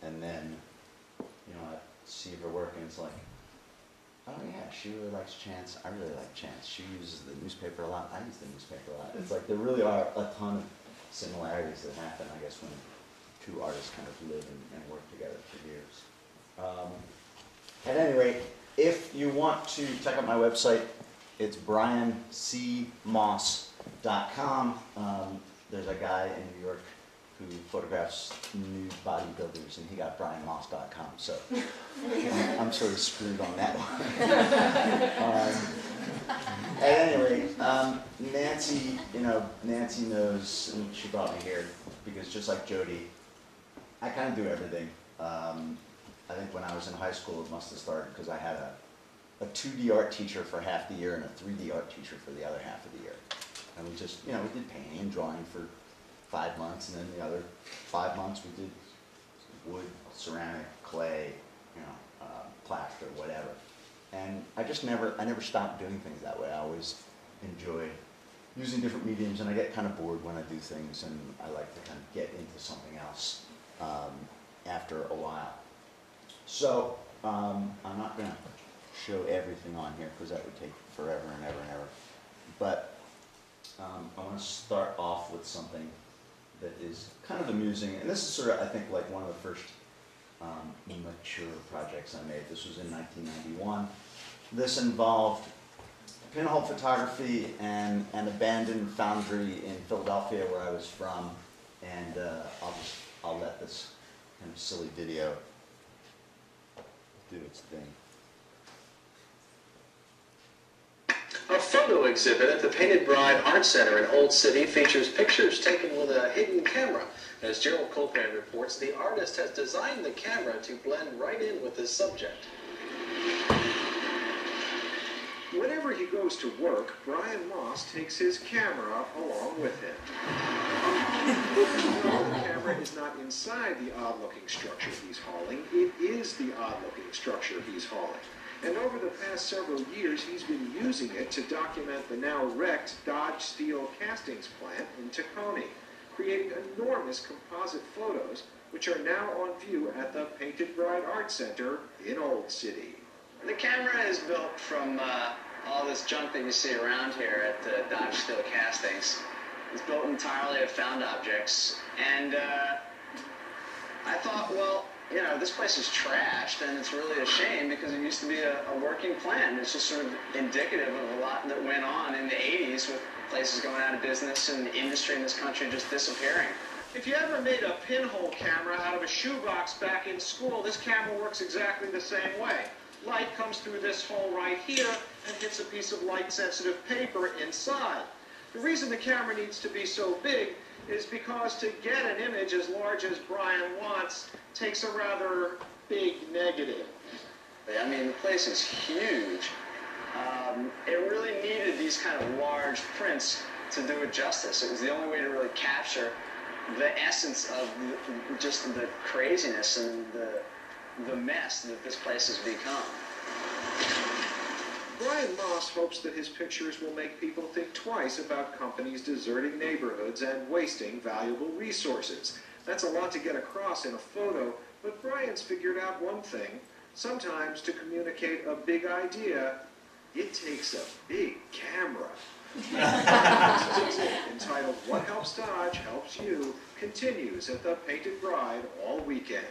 And then, you know, I see her work and it's like, oh yeah, she really likes Chance. I really like Chance. She uses the newspaper a lot. I use the newspaper a lot. It's like there really are a ton of similarities that happen, I guess, when two artists kind of live and work together for years. At any rate, if you want to check out my website, it's briancmoss.com. There's a guy in New York who photographs nude bodybuilders, and he got brianmoss.com, so I'm sort of screwed on that one. At any rate, Nancy, Nancy knows, and she brought me here, because just like Jody, I kind of do everything. I think when I was in high school, it must have started because I had a 2D art teacher for half the year and a 3D art teacher for the other half of the year. And we just, we did painting and drawing for 5 months, and then the other 5 months we did wood, ceramic, clay, plaster, whatever. And I never stopped doing things that way. I always enjoy using different mediums, and I get kind of bored when I do things, and I like to kind of get into something else after a while. So I'm not going to show everything on here because that would take forever and ever and ever. But I want to start off with something that is kind of amusing, and this is sort of, I think, like one of the first mature projects I made. This was in 1991. This involved pinhole photography and an abandoned foundry in Philadelphia, where I was from, and I'll let this kind of silly video do its thing. A photo exhibit at the Painted Bride Art Center in Old City features pictures taken with a hidden camera. As Gerald Colpan reports, the artist has designed the camera to blend right in with the subject. Whenever he goes to work, Brian Moss takes his camera along with him. No, the camera is not inside the odd-looking structure he's hauling. It is the odd-looking structure he's hauling. And over the past several years, he's been using it to document the now wrecked Dodge Steel Castings plant in Tacony, creating enormous composite photos, which are now on view at the Painted Bride Art Center in Old City. The camera is built from all this junk that you see around here at the Dodge Steel Castings. It's built entirely of found objects, and I thought, well, this place is trashed, and it's really a shame because it used to be a working plant. It's just sort of indicative of a lot that went on in the 80s with places going out of business and the industry in this country just disappearing. If you ever made a pinhole camera out of a shoebox back in school, this camera works exactly the same way. Light comes through this hole right here and hits a piece of light-sensitive paper inside. The reason the camera needs to be so big is because to get an image as large as Brian wants takes a rather big negative. I mean, the place is huge. It really needed these kind of large prints to do it justice. It was the only way to really capture the essence of just the craziness and the mess that this place has become. Brian Moss hopes that his pictures will make people think twice about companies deserting neighborhoods and wasting valuable resources. That's a lot to get across in a photo, but Brian's figured out one thing. Sometimes to communicate a big idea, it takes a big camera. In entitled What Helps Dodge Helps You continues at the Painted Bride all weekend.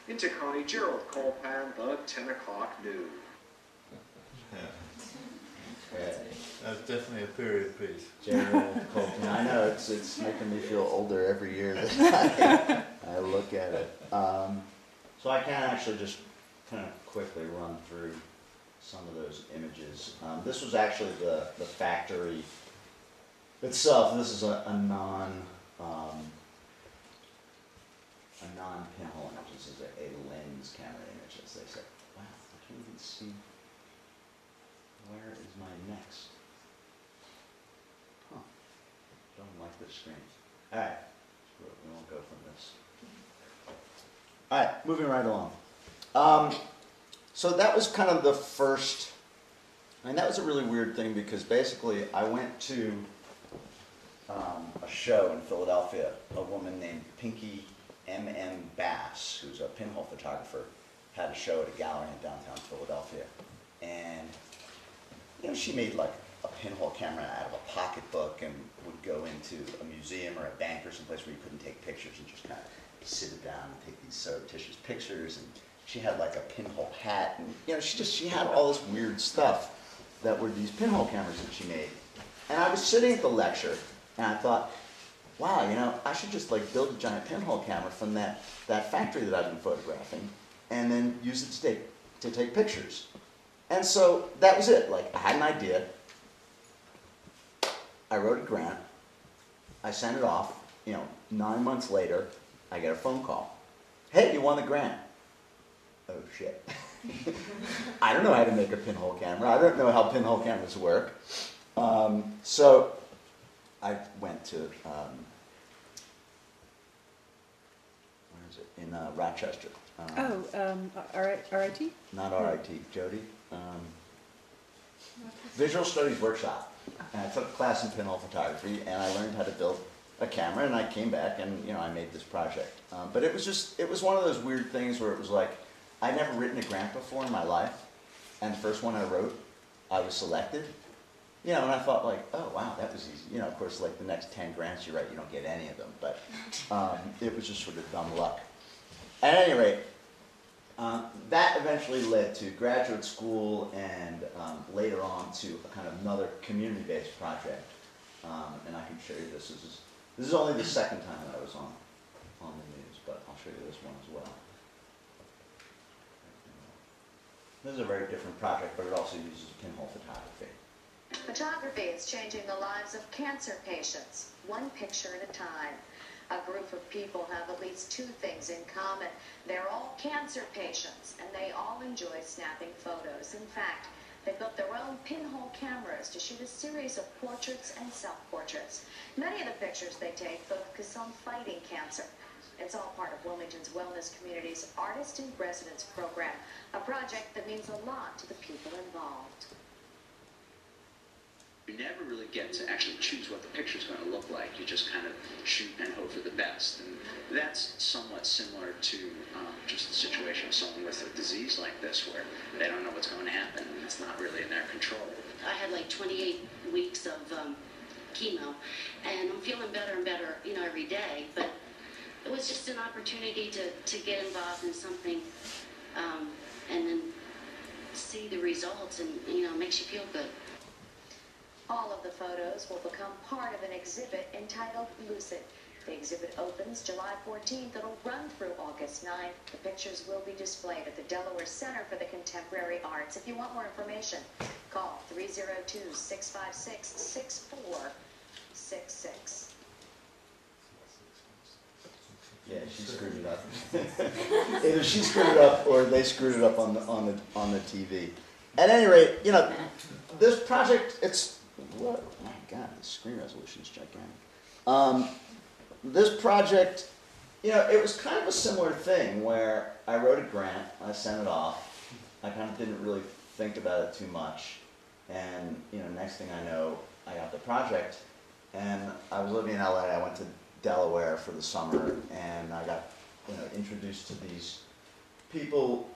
In Tacony, Gerald Colpan, the 10 o'clock news. That's definitely a period piece. Gerald Colton. I know it's making me feel older every year that I look at it. So I can actually just kind of quickly run through some of those images. This was actually the factory itself. This is a non pinhole image. This is a lens camera image, as they say. Wow, I can't even see. Where is my next? Huh. Don't like this screen. All right, we won't go from this. All right, moving right along. So that was kind of the first, and that was a really weird thing because basically I went to a show in Philadelphia. A woman named Pinky M.M. Bass, who's a pinhole photographer, had a show at a gallery in downtown Philadelphia. And, you know, she made like a pinhole camera out of a pocketbook and would go into a museum or a bank or someplace where you couldn't take pictures and just kind of sit it down and take these surreptitious pictures. And she had like a pinhole hat, and you know, she had all this weird stuff that were these pinhole cameras that she made. And I was sitting at the lecture, and I thought, wow, you know, I should just like build a giant pinhole camera from that factory that I've been photographing, and then use it to take pictures. And so that was it. Like, I had an idea. I wrote a grant. I sent it off. You know, 9 months later, I get a phone call. Hey, you won the grant. Oh, shit. I don't know how to make a pinhole camera. I don't know how pinhole cameras work. So I went to, where is it? In Rochester. RIT? Not RIT, Jody. Visual Studies Workshop. And I took a class in pinhole photography, and I learned how to build a camera, and I came back, and you know, I made this project. But it was one of those weird things where it was like, I'd never written a grant before in my life, and the first one I wrote, I was selected. You know, and I thought like, oh wow, that was easy. You know, of course, like the next 10 grants you write, you don't get any of them, but it was just sort of dumb luck. At any rate, that eventually led to graduate school and later on to a kind of another community-based project. And I can show you this. This is only the second time that I was on the news, but I'll show you this one as well. This is a very different project, but it also uses pinhole photography. Photography is changing the lives of cancer patients, one picture at a time. A group of people have at least two things in common. They're all cancer patients, and they all enjoy snapping photos. In fact, they built their own pinhole cameras to shoot a series of portraits and self-portraits. Many of the pictures they take focus on fighting cancer. It's all part of Wilmington's Wellness Community's Artist in Residence program, a project that means a lot to the people involved. You never really get to actually choose what the picture's going to look like. You just kind of shoot and hope for the best. And that's somewhat similar to just the situation of someone with a disease like this, where they don't know what's going to happen, and it's not really in their control. I had like 28 weeks of chemo, and I'm feeling better and better, you know, every day. But it was just an opportunity to get involved in something, and then see the results, and you know, it makes you feel good. All of the photos will become part of an exhibit entitled Lucid. The exhibit opens July 14th. It'll run through August 9th. The pictures will be displayed at the Delaware Center for the Contemporary Arts. If you want more information, call 302-656-6466. Yeah, she screwed it up. Either she screwed it up or they screwed it up on the TV. At any rate, you know, this project, what? Oh my God, the screen resolution is gigantic. This project, you know, it was kind of a similar thing where I wrote a grant, I sent it off, I kind of didn't really think about it too much, and you know, next thing I know, I got the project, and I was living in LA. I went to Delaware for the summer, and I got, you know, introduced to these people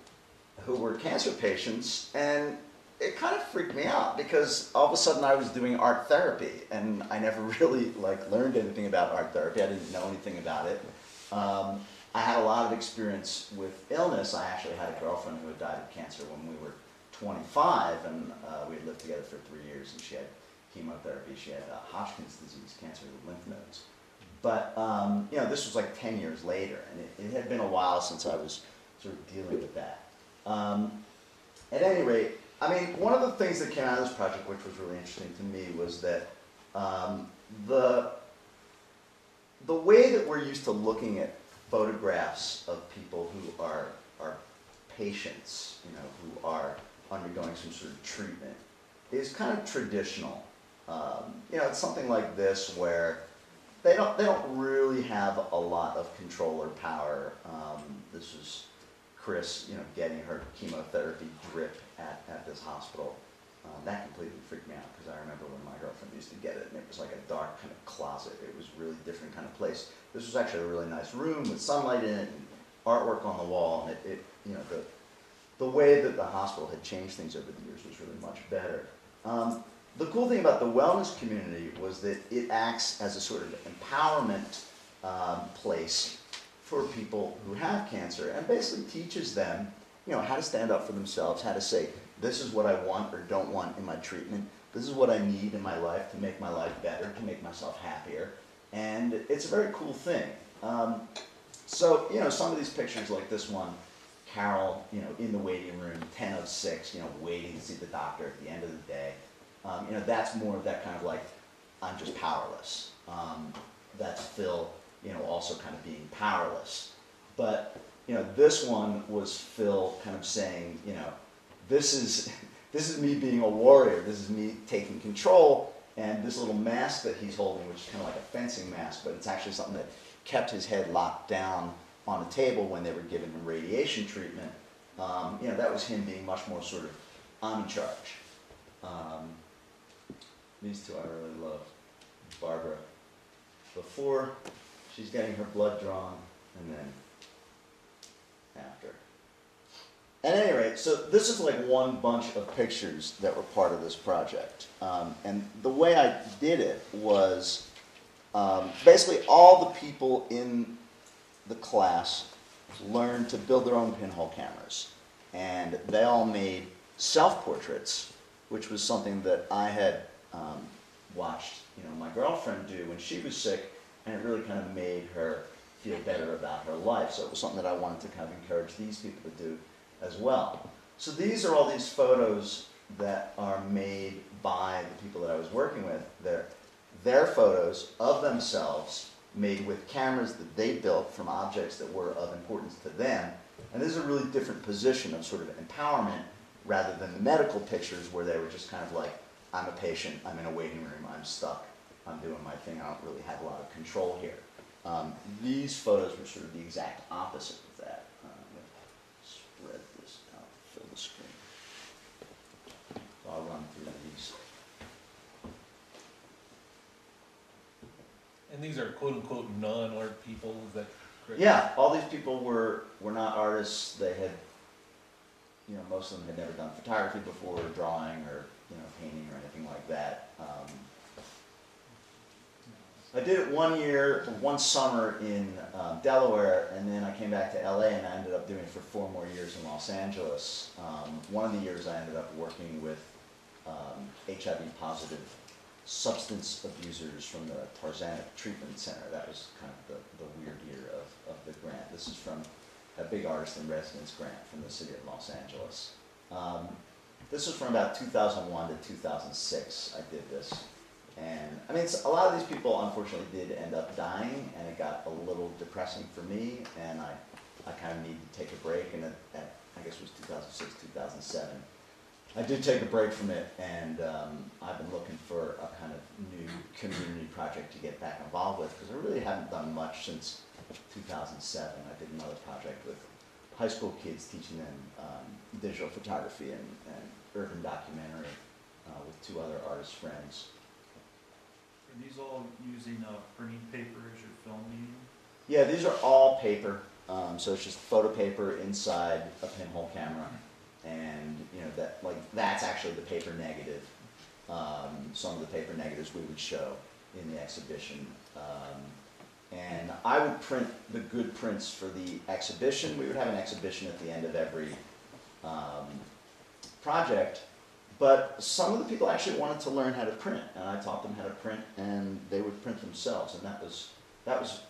who were cancer patients, and it kind of freaked me out because all of a sudden I was doing art therapy and I never really learned anything about art therapy. I didn't know anything about it. I had a lot of experience with illness. I actually had a girlfriend who had died of cancer when we were 25, and we had lived together for 3 years, and she had chemotherapy. She had Hodgkin's disease, cancer of the lymph nodes. But this was like 10 years later, and it had been a while since I was sort of dealing with that. At any rate, I mean, one of the things that came out of this project, which was really interesting to me, was that the way that we're used to looking at photographs of people who are patients, who are undergoing some sort of treatment, is kind of traditional. It's something like this where they don't really have a lot of control or power. This was Chris, getting her chemotherapy drip at this hospital. That completely freaked me out because I remember when my girlfriend used to get it, and it was like a dark kind of closet. It was a really different kind of place. This was actually a really nice room with sunlight in it and artwork on the wall, and the way that the hospital had changed things over the years was really much better. The cool thing about the wellness community was that it acts as a sort of empowerment place for people who have cancer, and basically teaches them, how to stand up for themselves, how to say, this is what I want or don't want in my treatment, this is what I need in my life to make my life better, to make myself happier, and it's a very cool thing. So, some of these pictures like this one, Carol, in the waiting room, 10:06, waiting to see the doctor at the end of the day, that's more of that kind of like, I'm just powerless. That's Phil, also kind of being powerless. But, this one was Phil kind of saying, this is me being a warrior, this is me taking control, and this little mask that he's holding, which is kind of like a fencing mask, but it's actually something that kept his head locked down on a table when they were giving him radiation treatment. That was him being much more sort of, I'm in charge. These two I really love. Barbara, before she's getting her blood drawn, and then after. At any rate, so this is like one bunch of pictures that were part of this project. And the way I did it was basically all the people in the class learned to build their own pinhole cameras. And they all made self-portraits, which was something that I had watched my girlfriend do when she was sick, and it really kind of made her feel better about her life. So it was something that I wanted to kind of encourage these people to do as well. So these are all these photos that are made by the people that I was working with. They're their photos of themselves made with cameras that they built from objects that were of importance to them. And this is a really different position of sort of empowerment rather than the medical pictures where they were just kind of like, I'm a patient, I'm in a waiting room, I'm stuck, I'm doing my thing, I don't really have a lot of control here. These photos were sort of the exact opposite of that. Spread this out, fill the screen. So I'll run through these. And these are quote-unquote non-art people, is that correct? Yeah, all these people were not artists. They had, most of them had never done photography before, or drawing, or painting, or anything like that. I did it one summer in Delaware, and then I came back to LA, and I ended up doing it for 4 more years in Los Angeles. One of the years I ended up working with HIV-positive substance abusers from the Tarzanic Treatment Center. That was kind of the weird year of the grant. This is from a big artist in residence grant from the city of Los Angeles. This was from about 2001 to 2006 I did this. And I mean, a lot of these people unfortunately did end up dying, and it got a little depressing for me, and I kind of needed to take a break, and I guess it was 2006, 2007. I did take a break from it, and I've been looking for a kind of new community project to get back involved with, because I really haven't done much since 2007. I did another project with high school kids, teaching them digital photography and urban documentary with 2 other artist friends. Are these all using printing paper as your film medium? Yeah, these are all paper, so it's just photo paper inside a pinhole camera. And that's actually the paper negative. Some of the paper negatives we would show in the exhibition. And I would print the good prints for the exhibition. We would have an exhibition at the end of every project. But some of the people actually wanted to learn how to print, and I taught them how to print, and they would print themselves, and that was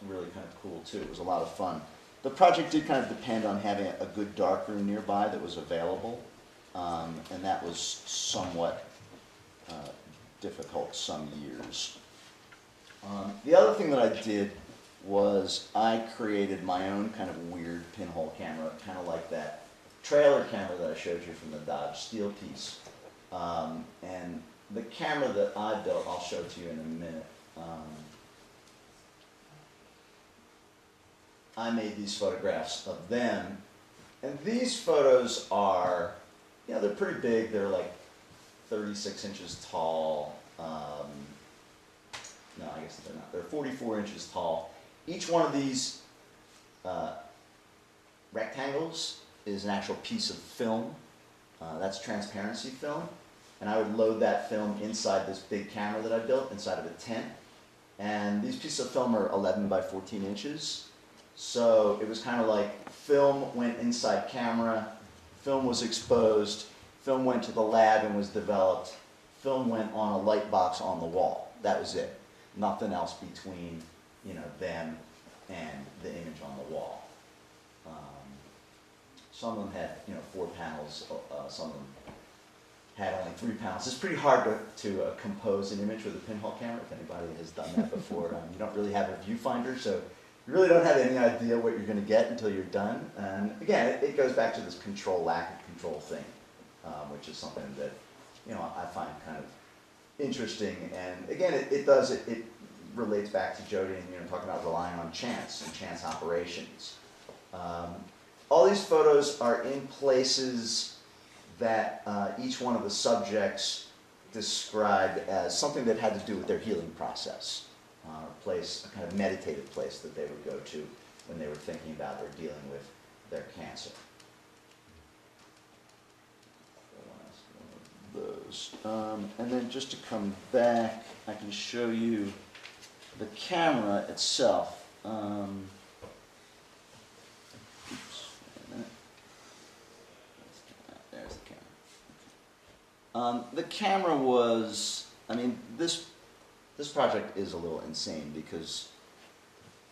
really kind of cool too. It was a lot of fun. The project did kind of depend on having a good darkroom nearby that was available, and that was somewhat difficult some years. The other thing that I did was I created my own kind of weird pinhole camera, kind of like that trailer camera that I showed you from the Dodge Steel piece. And the camera that I built, I'll show to you in a minute. I made these photographs of them, and these photos are, they're pretty big. They're like 36 inches tall. No, I guess they're not. They're 44 inches tall. Each one of these rectangles is an actual piece of film. That's transparency film. And I would load that film inside this big camera that I built, inside of a tent. And these pieces of film are 11 by 14 inches. So it was kind of like film went inside camera, film was exposed, film went to the lab and was developed, film went on a light box on the wall. That was it. Nothing else between, them and the image on the wall. Some of them had, 4 panels. Some of them had only 3 panels. It's pretty hard to compose an image with a pinhole camera. If anybody has done that before, you don't really have a viewfinder, so you really don't have any idea what you're going to get until you're done. And again, it goes back to this lack of control thing, which is something that I find kind of interesting. And again, it relates back to Jody and talking about relying on chance and chance operations. All these photos are in places that each one of the subjects described as something that had to do with their healing process, a kind of meditative place that they would go to when they were thinking about or dealing with their cancer. Those. And then just to come back, I can show you the camera itself. There's the camera. The camera was, this project is a little insane because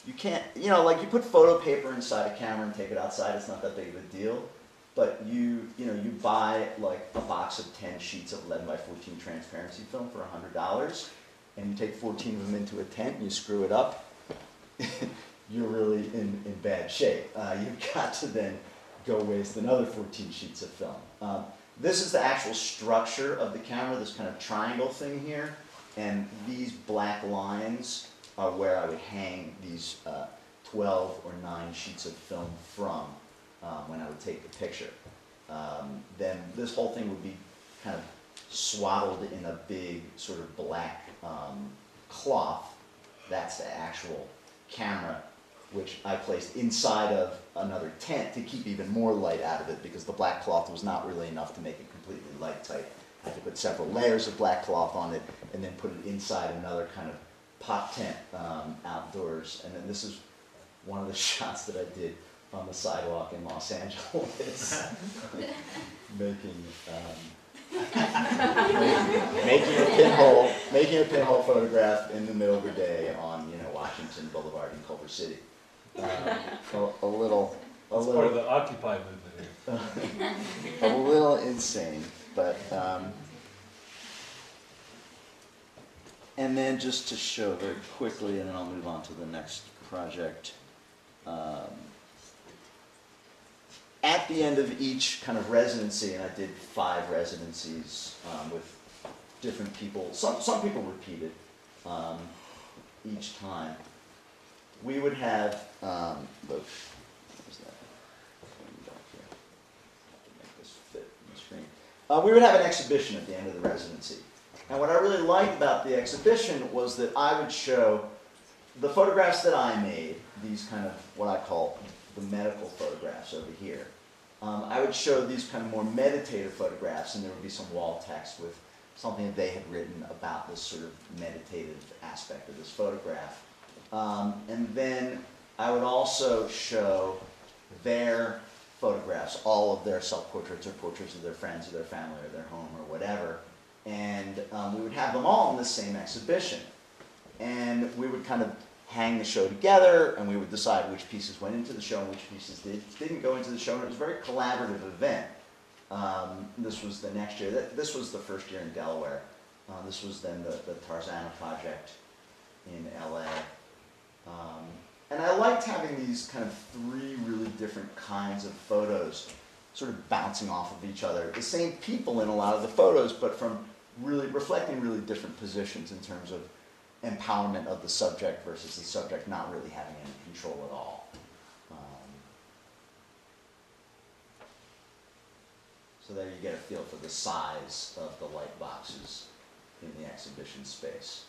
you can't, you put photo paper inside a camera and take it outside, it's not that big of a deal. But you buy like a box of 10 sheets of 11 by 14 transparency film for $100, and you take 14 of them into a tent and you screw it up, you're really in bad shape. You've got to then go waste another 14 sheets of film. This is the actual structure of the camera, this kind of triangle thing here, and these black lines are where I would hang these 12 or 9 sheets of film from when I would take the picture. Then this whole thing would be kind of swaddled in a big sort of black cloth. That's the actual camera, which I placed inside of another tent to keep even more light out of it because the black cloth was not really enough to make it completely light tight. I had to put several layers of black cloth on it and then put it inside another kind of pop tent outdoors. And then this is one of the shots that I did on the sidewalk in Los Angeles, making a pinhole photograph in the middle of the day on Washington Boulevard in Culver City. A little part of the Occupy movement here. A little insane, but and then just to show very quickly, and then I'll move on to the next project. At the end of each kind of residency, and I did 5 residencies with different people. Some people repeated each time. We would have look. What was that? Back here. To make this fit on the screen. We would have an exhibition at the end of the residency. And what I really liked about the exhibition was that I would show the photographs that I made, these kind of what I call the medical photographs over here. I would show these kind of more meditative photographs, and there would be some wall text with something that they had written about this sort of meditative aspect of this photograph. And then I would also show their photographs, all of their self-portraits or portraits of their friends or their family or their home or whatever. And we would have them all in the same exhibition. And we would kind of hang the show together, and we would decide which pieces went into the show and which pieces didn't go into the show. And it was a very collaborative event. This was the next year. This was the first year in Delaware. This was then the Tarzana project in LA. And I liked having these kind of three really different kinds of photos sort of bouncing off of each other. The same people in a lot of the photos, but from really reflecting really different positions in terms of empowerment of the subject versus the subject not really having any control at all. So there you get a feel for the size of the light boxes in the exhibition space.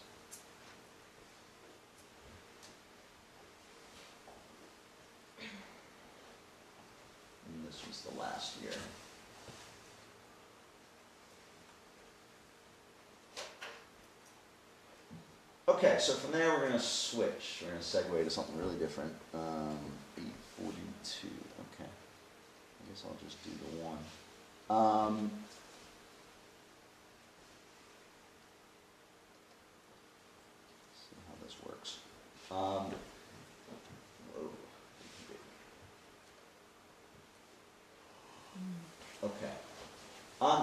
And this was the last year. Okay, so from there we're going to switch. We're going to segue to something really different. 842. Okay. I guess I'll just do the one. See how this works. Whoa. Okay.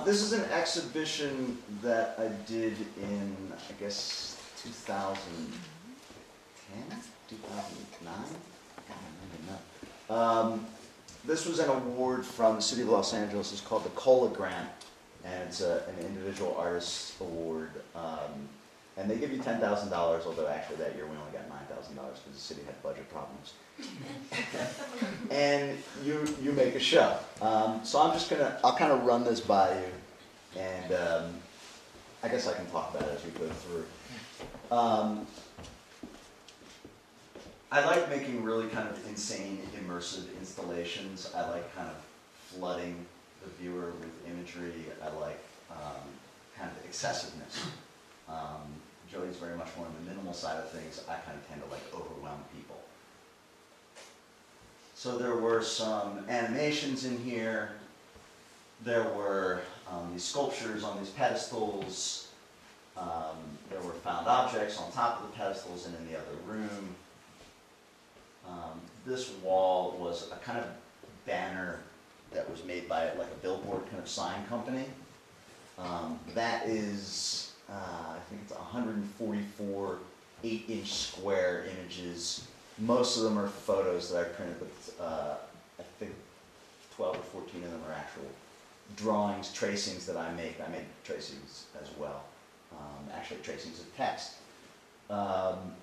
This is an exhibition that I did in, I guess, 2010? 2009? I don't even know. This was an award from the City of Los Angeles. It's called the COLA Grant, and it's an individual artist award. And they give you $10,000, although actually that year we only got $9,000 because the city had budget problems. And you make a show. So I'll kind of run this by you, and I guess I can talk about it as we go through. I like making really kind of insane, immersive installations. I like kind of flooding the viewer with imagery. I like kind of excessiveness. Jody's very much more on the minimal side of things. I kind of tend to like overwhelm people. So there were some animations in here. There were these sculptures on these pedestals. There were found objects on top of the pedestals and in the other room. This wall was a kind of banner that was made by like a billboard kind of sign company. That is, I think it's 144 8-inch square images. Most of them are photos that I printed, but I think 12 or 14 of them are actual drawings, tracings that I make. I make tracings as well. Actually, tracings of text. And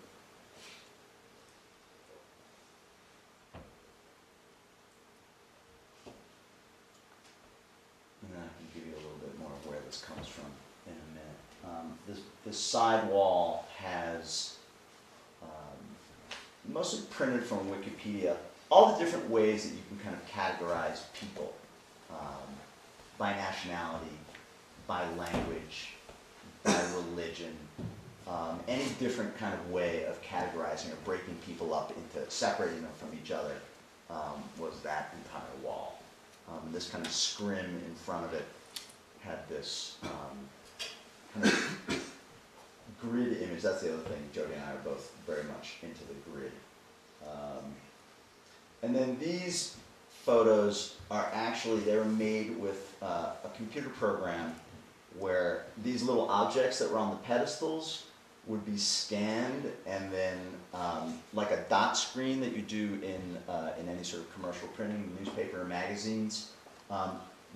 then I can give you a little bit more of where this comes from in a minute. This side wall has mostly printed from Wikipedia, all the different ways that you can kind of categorize people by nationality, by language, by religion, any different kind of way of categorizing or breaking people up into separating them from each other was that entire wall. This kind of scrim in front of it had this kind of grid image. That's the other thing. Jody and I are both very much into the grid. And then these photos are actually, they were made with a computer program where these little objects that were on the pedestals would be scanned, and then like a dot screen that you do in any sort of commercial printing, newspaper or magazines,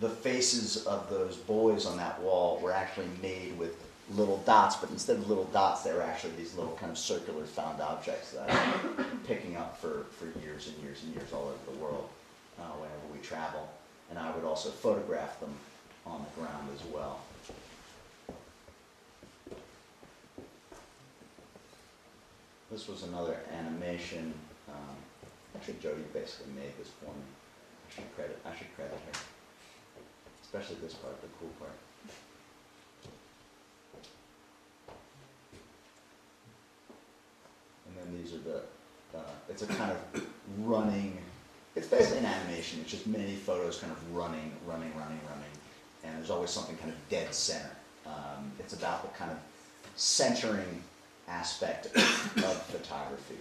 the faces of those boys on that wall were actually made with little dots, but instead of little dots, they were actually these little kind of circular found objects that I've been picking up for years and years and years all over the world whenever we travel. And I would also photograph them on the ground as well. This was another animation. Actually, Jody basically made this for me. I should credit her. Especially this part, the cool part. And then these are the, it's a kind of running, it's basically an animation. It's just many photos kind of running. And there's always something kind of dead center. It's about the kind of centering aspect of photography.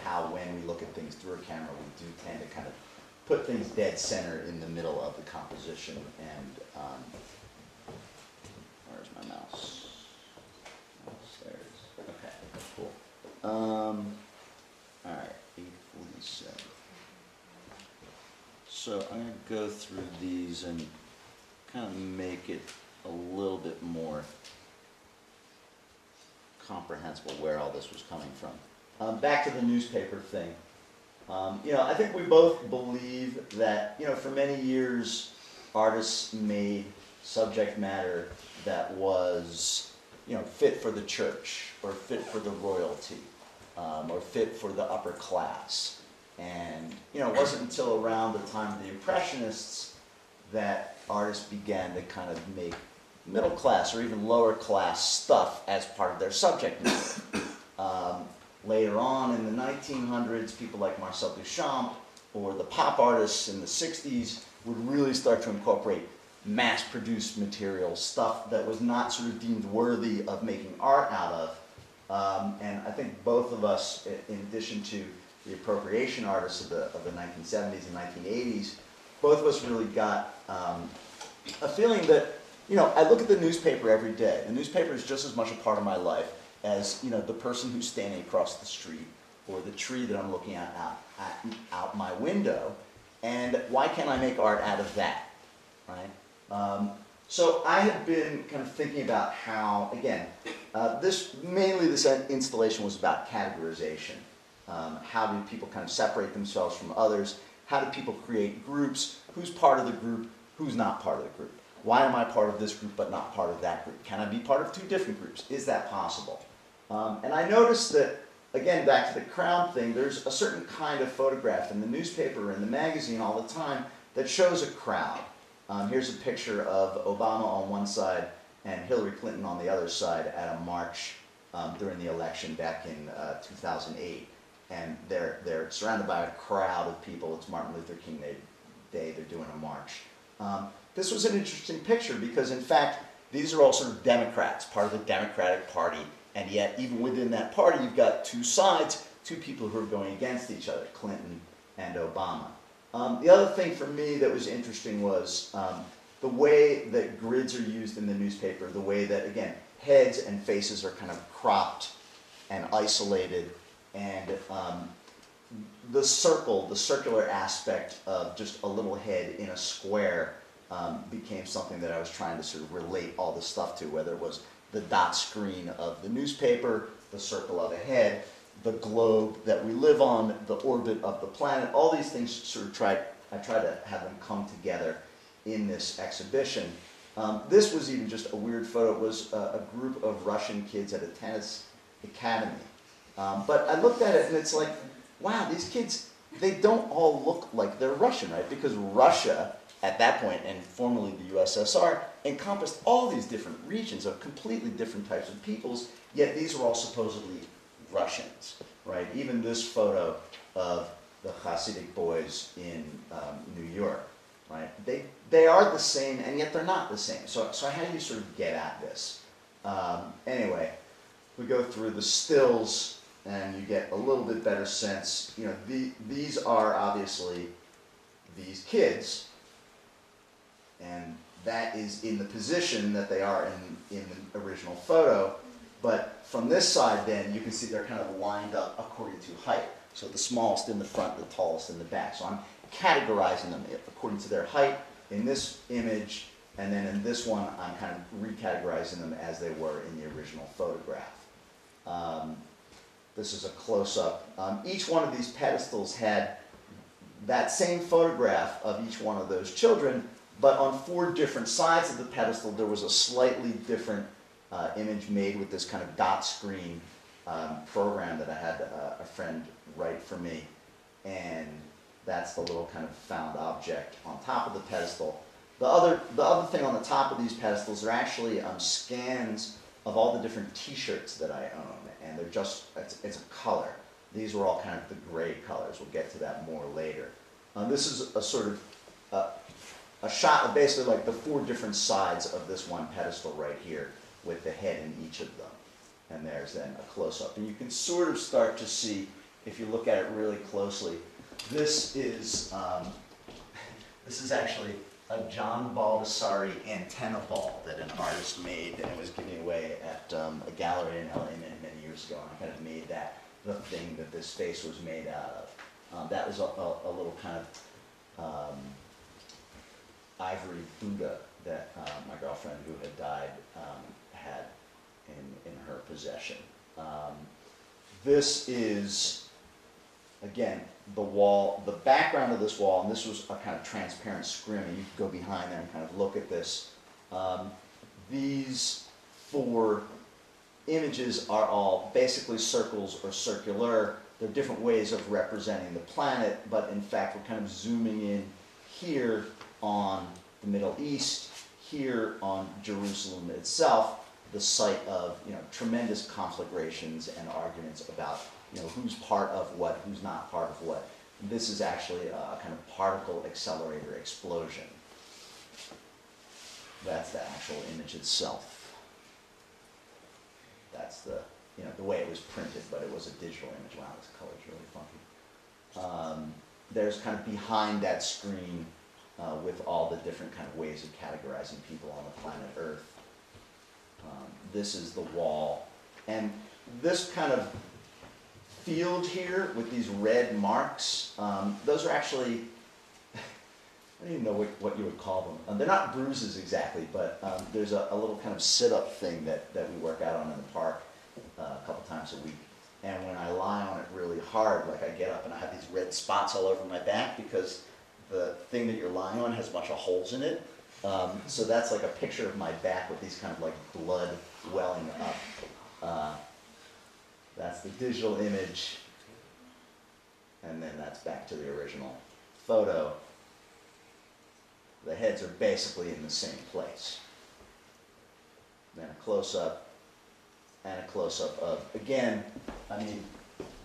How when we look at things through a camera, we do tend to kind of put things dead center in the middle of the composition. And where's my mouse? There it is. Okay, cool. All right, 847. So I'm going to go through these and kind of make it a little bit more comprehensible where all this was coming from. Back to the newspaper thing. I think we both believe that, for many years, artists made subject matter that was, fit for the church, or fit for the royalty, or fit for the upper class. And, it wasn't until around the time of the Impressionists that artists began to kind of make middle class or even lower class stuff as part of their subject matter. Later on in the 1900s, people like Marcel Duchamp or the pop artists in the 60s would really start to incorporate mass-produced material, stuff that was not sort of deemed worthy of making art out of. And I think both of us, in addition to the appropriation artists of the 1970s and 1980s, both of us really got a feeling that, I look at the newspaper every day. The newspaper is just as much a part of my life as, the person who's standing across the street or the tree that I'm looking at out my window. And why can't I make art out of that, right? So I had been kind of thinking about how, again, this installation was about categorization. How do people kind of separate themselves from others? How do people create groups? Who's part of the group? Who's not part of the group? Why am I part of this group but not part of that group? Can I be part of two different groups? Is that possible? And I noticed that, again, back to the crown thing, there's a certain kind of photograph in the newspaper and the magazine all the time that shows a crowd. Here's a picture of Obama on one side and Hillary Clinton on the other side at a march during the election back in 2008. And they're surrounded by a crowd of people. It's Martin Luther King Day. They're doing a march. This was an interesting picture because, in fact, these are all sort of Democrats, part of the Democratic Party. And yet, even within that party, you've got two sides, two people who are going against each other, Clinton and Obama. The other thing for me that was interesting was the way that grids are used in the newspaper, the way that, again, heads and faces are kind of cropped and isolated, and the circular aspect of just a little head in a square became something that I was trying to sort of relate all this stuff to, whether it was the dot screen of the newspaper, the circle of a head, the globe that we live on, the orbit of the planet. All these things sort of I try to have them come together in this exhibition. This was even just a weird photo. It was a group of Russian kids at a tennis academy. But I looked at it and it's like, wow, these kids, they don't all look like they're Russian, right? Because Russia, at that point, and formerly the USSR, encompassed all these different regions of completely different types of peoples, yet these were all supposedly Russians, right? Even this photo of the Hasidic boys in New York, right? They are the same, and yet they're not the same. So how do you sort of get at this? Anyway, we go through the stills, and you get a little bit better sense. These are obviously these kids, and that is in the position that they are in the original photo. But from this side, then, you can see they're kind of lined up according to height. So the smallest in the front, the tallest in the back. So I'm categorizing them according to their height in this image, and then in this one, I'm kind of recategorizing them as they were in the original photograph. This is a close-up. Each one of these pedestals had that same photograph of each one of those children, but on 4 different sides of the pedestal, there was a slightly different image made with this kind of dot screen program that I had a friend write for me. And That's the little kind of found object on top of the pedestal. The other thing on the top of these pedestals are actually scans of all the different T-shirts that I own, and they're just, it's a color. These were all kind of the gray colors. We'll get to that more later. This is a sort of a shot of basically like the 4 different sides of this one pedestal right here, with the head in each of them. And there's then a close-up. And you can sort of start to see, if you look at it really closely, this is actually a John Baldessari antenna ball that an artist made and was giving away at a gallery in LA many years ago. And I kind of made that the thing that this face was made out of. That was a little kind of ivory Buddha that my girlfriend, who had died, had in her possession. This is, again, the wall, the background of this wall, and this was a kind of transparent scrim, and you could go behind there and kind of look at this. These 4 images are all basically circles or circular. They're different ways of representing the planet, but in fact we're kind of zooming in here on the Middle East, here on Jerusalem itself, the site of tremendous conflagrations and arguments about who's part of what, who's not part of what. This is actually a kind of particle accelerator explosion. That's the actual image itself. That's the way it was printed, but it was a digital image. Wow, this color's really funky. There's kind of behind that screen with all the different kind of ways of categorizing people on the planet Earth. This is the wall. And this kind of field here with these red marks, those are actually, I don't even know what you would call them. They're not bruises exactly, but there's a little kind of sit-up thing that we work out on in the park a couple times a week. And when I lie on it really hard, like I get up and I have these red spots all over my back because the thing that you're lying on has a bunch of holes in it. So that's like a picture of my back with these kind of like blood welling up. That's the digital image. And then that's back to the original photo. The heads are basically in the same place. Then a close-up and a close-up of, again, I mean,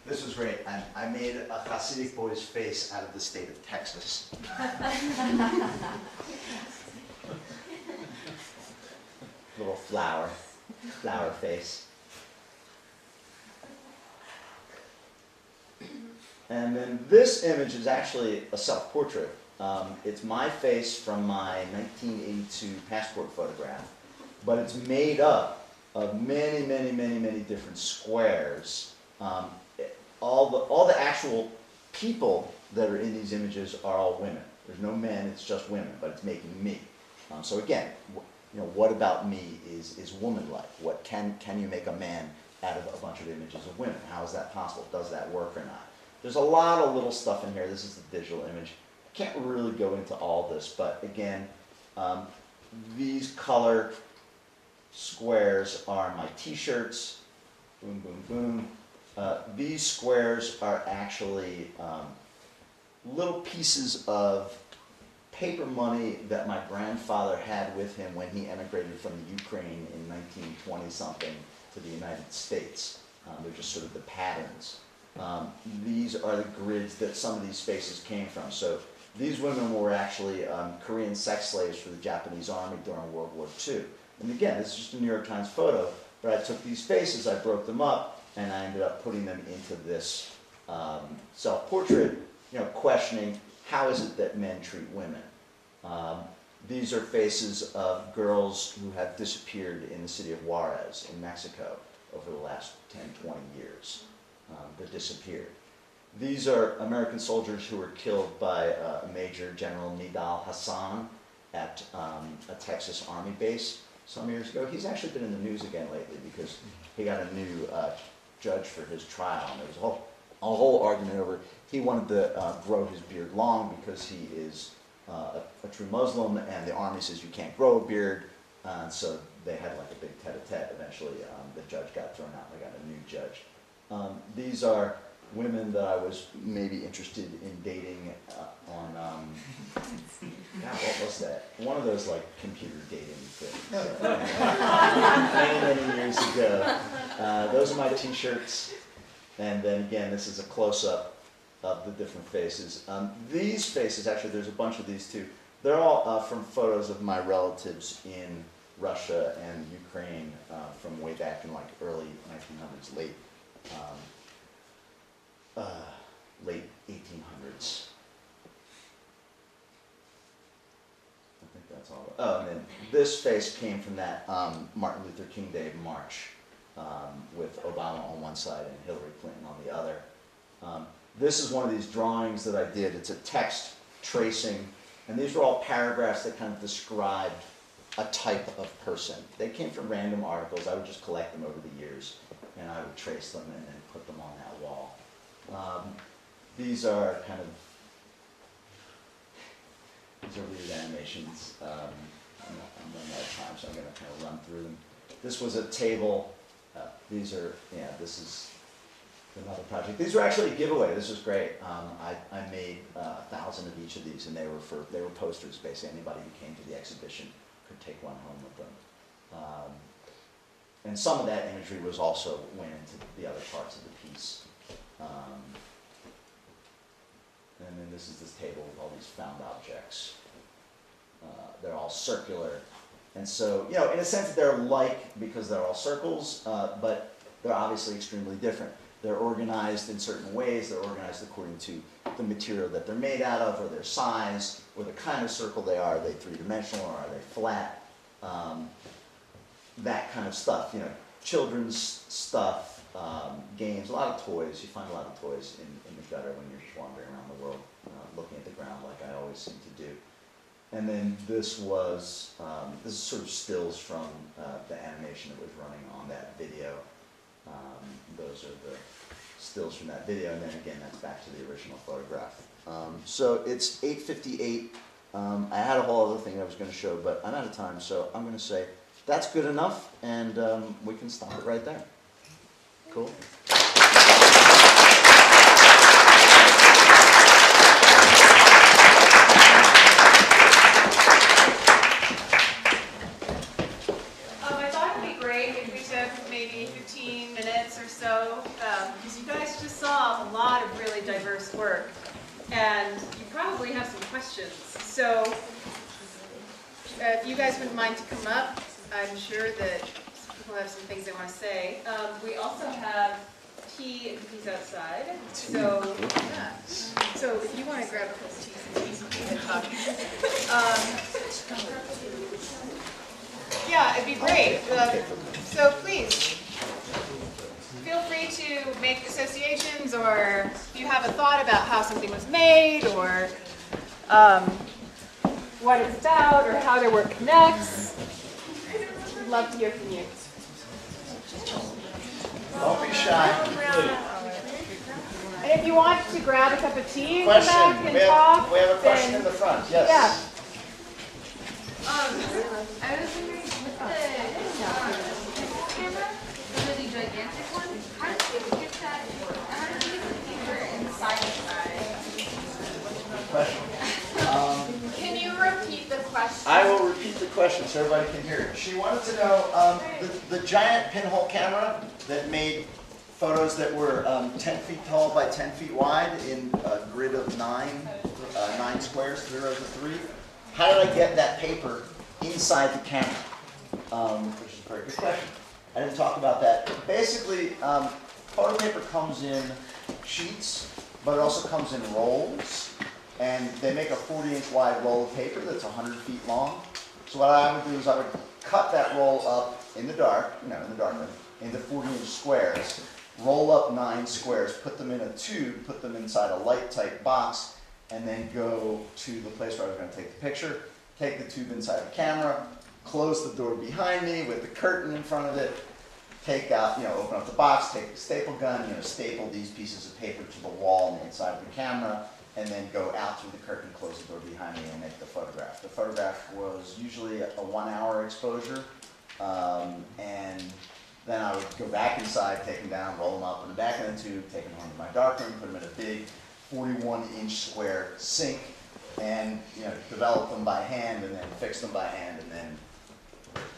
this was great. I made a Hasidic boy's face out of the state of Texas. Little flower face. And then this image is actually a self-portrait. It's my face from my 1982 passport photograph, but it's made up of many, many, many, many different squares. All the actual people that are in these images are all women. There's no men, it's just women, but it's making me. So again, what about me is woman-like? What can you make a man out of a bunch of images of women? How is that possible? Does that work or not? There's a lot of little stuff in here. This is the digital image. I can't really go into all this, but again, these color squares are my t-shirts. Boom, boom, boom. These squares are actually little pieces of paper money that my grandfather had with him when he emigrated from the Ukraine in 1920-something to the United States. They're just sort of the patterns. These are the grids that some of these faces came from. So these women were actually Korean sex slaves for the Japanese army during World War II. And again, this is just a New York Times photo, but I took these faces, I broke them up, and I ended up putting them into this self-portrait, questioning how is it that men treat women. These are faces of girls who have disappeared in the city of Juarez in Mexico over the last 10, 20 years. That disappeared. These are American soldiers who were killed by Major General Nidal Hassan at a Texas Army base some years ago. He's actually been in the news again lately because he got a new judge for his trial, and there was a whole argument over, he wanted to grow his beard long because he is a true Muslim, and the army says you can't grow a beard, so they had like a big tete-a-tete. Eventually the judge got thrown out and they got a new judge. These are women that I was maybe interested in dating on, God, what was that? One of those like computer dating things. Many, many years ago. Those are my t-shirts. And then again, this is a close-up of the different faces. These faces, actually there's a bunch of these too. They're all from photos of my relatives in Russia and Ukraine from way back in like early 1900s, late 1800s. I think that's all. Oh, and then this face came from that Martin Luther King Day march with Obama on one side and Hillary Clinton on the other. This is one of these drawings that I did. It's a text tracing, and these were all paragraphs that kind of described a type of person. They came from random articles. I would just collect them over the years, and I would trace them and then put them on that wall. These are kind of, these are weird animations. I'm running out of time, so I'm going to kind of run through them. This was a table. These are, yeah, this is another project. These were actually a giveaway. This was great. I made 1,000 of each of these, and they were posters. Basically, anybody who came to the exhibition could take one home with them. And some of that imagery was also went into the other parts of the piece. And then this is this table with all these found objects. They're all circular. And so, you know, in a sense they're alike because they're all circles, but they're obviously extremely different. They're organized in certain ways. They're organized according to the material that they're made out of, or their size, or the kind of circle they are. Are they three-dimensional, or are they flat? That kind of stuff, you know, children's stuff, games, a lot of toys. You find a lot of toys in the gutter when you're just wandering around the world, looking at the ground like I always seem to do. And then this was, this is sort of stills from the animation that was running on that video. Those are the stills from that video, and then again, that's back to the original photograph. So it's 8:58. I had a whole other thing I was going to show, but I'm out of time, so I'm going to say that's good enough, and we can stop it right there. Cool. I thought it would be great if we took maybe 15 minutes or so, because you guys just saw a lot of really diverse work, and you probably have some questions. So if you guys wouldn't mind to come up, I'm sure that people have some things they want to say. We also have tea and cookies outside. So, yeah. So if you want to grab a cup of tea and talk. Yeah, it'd be great. So please, feel free to make associations, or if you have a thought about how something was made, or what it's about, or how their work connects. We'd love to hear from you. Don't be shy. And if you want to grab a cup of tea and Question. come back and talk, We have a question then, in the front. Yes. yeah. I was wondering, with the camera, the really gigantic one, how did you get that, how did you get the paper inside the bag? Question. Can you repeat the question? I will repeat the question so everybody can hear it. She wanted to know the giant pinhole camera that made photos that were 10 feet tall by 10 feet wide in a grid of 9 squares, 3 rows of 3. How did I get that paper inside the camera? Which is a very good question. I didn't talk about that. Basically, photo paper comes in sheets, but it also comes in rolls. And they make a 40-inch wide roll of paper that's 100 feet long. So what I would do is I would cut that roll up in the dark, in the darkroom, into 40-inch squares, roll up 9 squares, put them in a tube, put them inside a light-tight box, and then go to the place where I was going to take the picture, take the tube inside the camera, close the door behind me with the curtain in front of it, take out, open up the box, take the staple gun, staple these pieces of paper to the wall on the inside of the camera, and then go out through the curtain, close the door behind me, and make the photograph. The photograph was usually a 1-hour exposure, and Then I would go back inside, take them down, roll them up in the back of the tube, take them home to my darkroom, put them in a big 41-inch square sink, and develop them by hand, and then fix them by hand, and then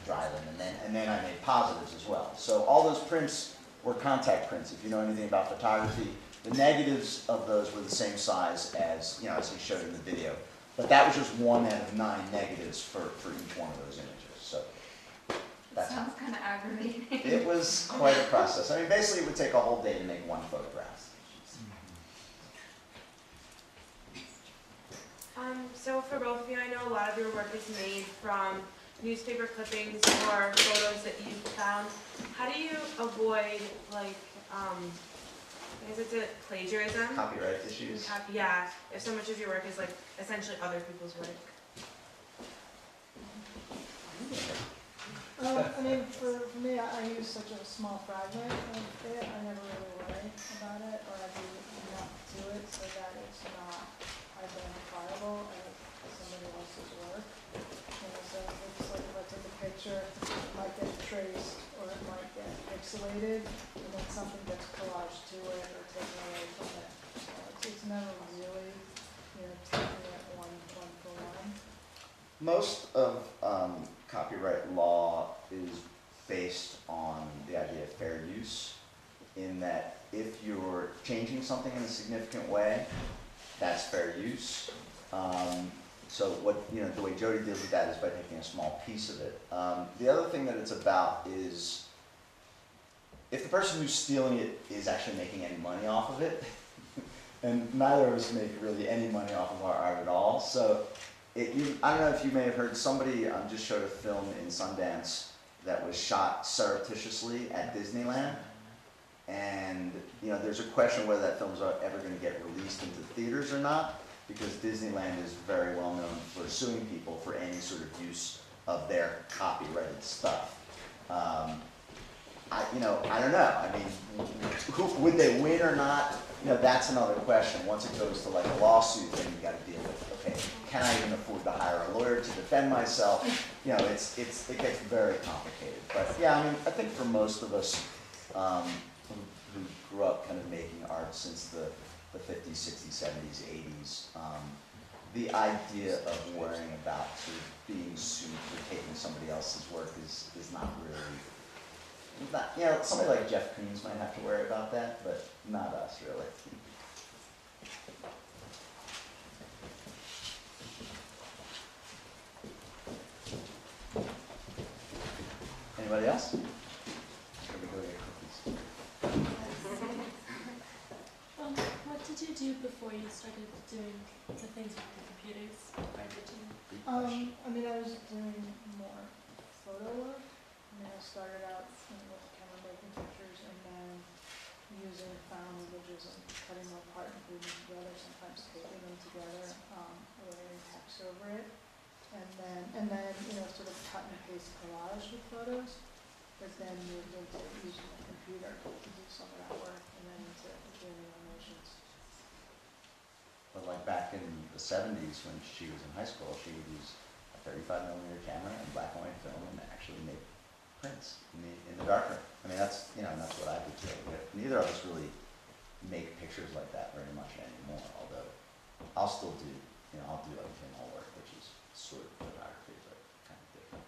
dry them, and then I made positives as well. So all those prints were contact prints. If you know anything about photography, the negatives of those were the same size as as he showed in the video. But that was just 1 out of 9 negatives for each one of those images. So that's Sounds kind of aggravating. it was quite a process. I mean, basically, it would take a whole day to make one photograph. So for both of you, I know a lot of your work is made from newspaper clippings or photos that you found. How do you avoid, like, I guess it's a plagiarism? Copyright issues. Yeah, if so much of your work is, like, essentially other people's work. I mean, for me, I use such a small fragment of it. I never really worry about it, or I do enough to it so that it's not identifiable as somebody else's work. So it's like if I take a picture, it might get traced or it might get pixelated, and then something gets collaged to it or taken away from it. So it's never really, taking it one for one. Most of copyright law is based on the idea of fair use, in that if you're changing something in a significant way, that's fair use. So what the way Jody deals with that is by taking a small piece of it. The other thing that it's about is if the person who's stealing it is actually making any money off of it, and neither of us make really any money off of our art at all. So I don't know if you may have heard, somebody just showed a film in Sundance that was shot surreptitiously at Disneyland. And there's a question whether that film's ever going to get released into theaters or not, because Disneyland is very well known for suing people for any sort of use of their copyrighted stuff. I don't know. I mean, would they win or not? That's another question. Once it goes to like a lawsuit, then you got to deal with, okay, can I even afford to hire a lawyer to defend myself? It gets very complicated. But yeah, I mean, I think for most of us who grew up kind of making art since the 50s, 60s, 70s, 80s, the idea of worrying about sort of being sued for taking somebody else's work is not really, somebody like Jeff Koons might have to worry about that, but not us really. Anybody else? What did you do before you started doing the things with the computers? I mean, I was doing more photo work. I started out with camera making pictures and then using found images and cutting them apart and putting them together, sometimes taping them together, layering text over it. And then sort of cut and paste collage with photos, but then moved into using the computer to do some of that work, and then into doing animations. But like back in the 70s when she was in high school, she would use a 35mm camera and black and white film and actually make prints in the darkroom. I mean, that's that's what I did too. Neither of us really make pictures like that very much anymore, although I'll still do, I'll do like pinhole work, which is sort of photography, but kind of different.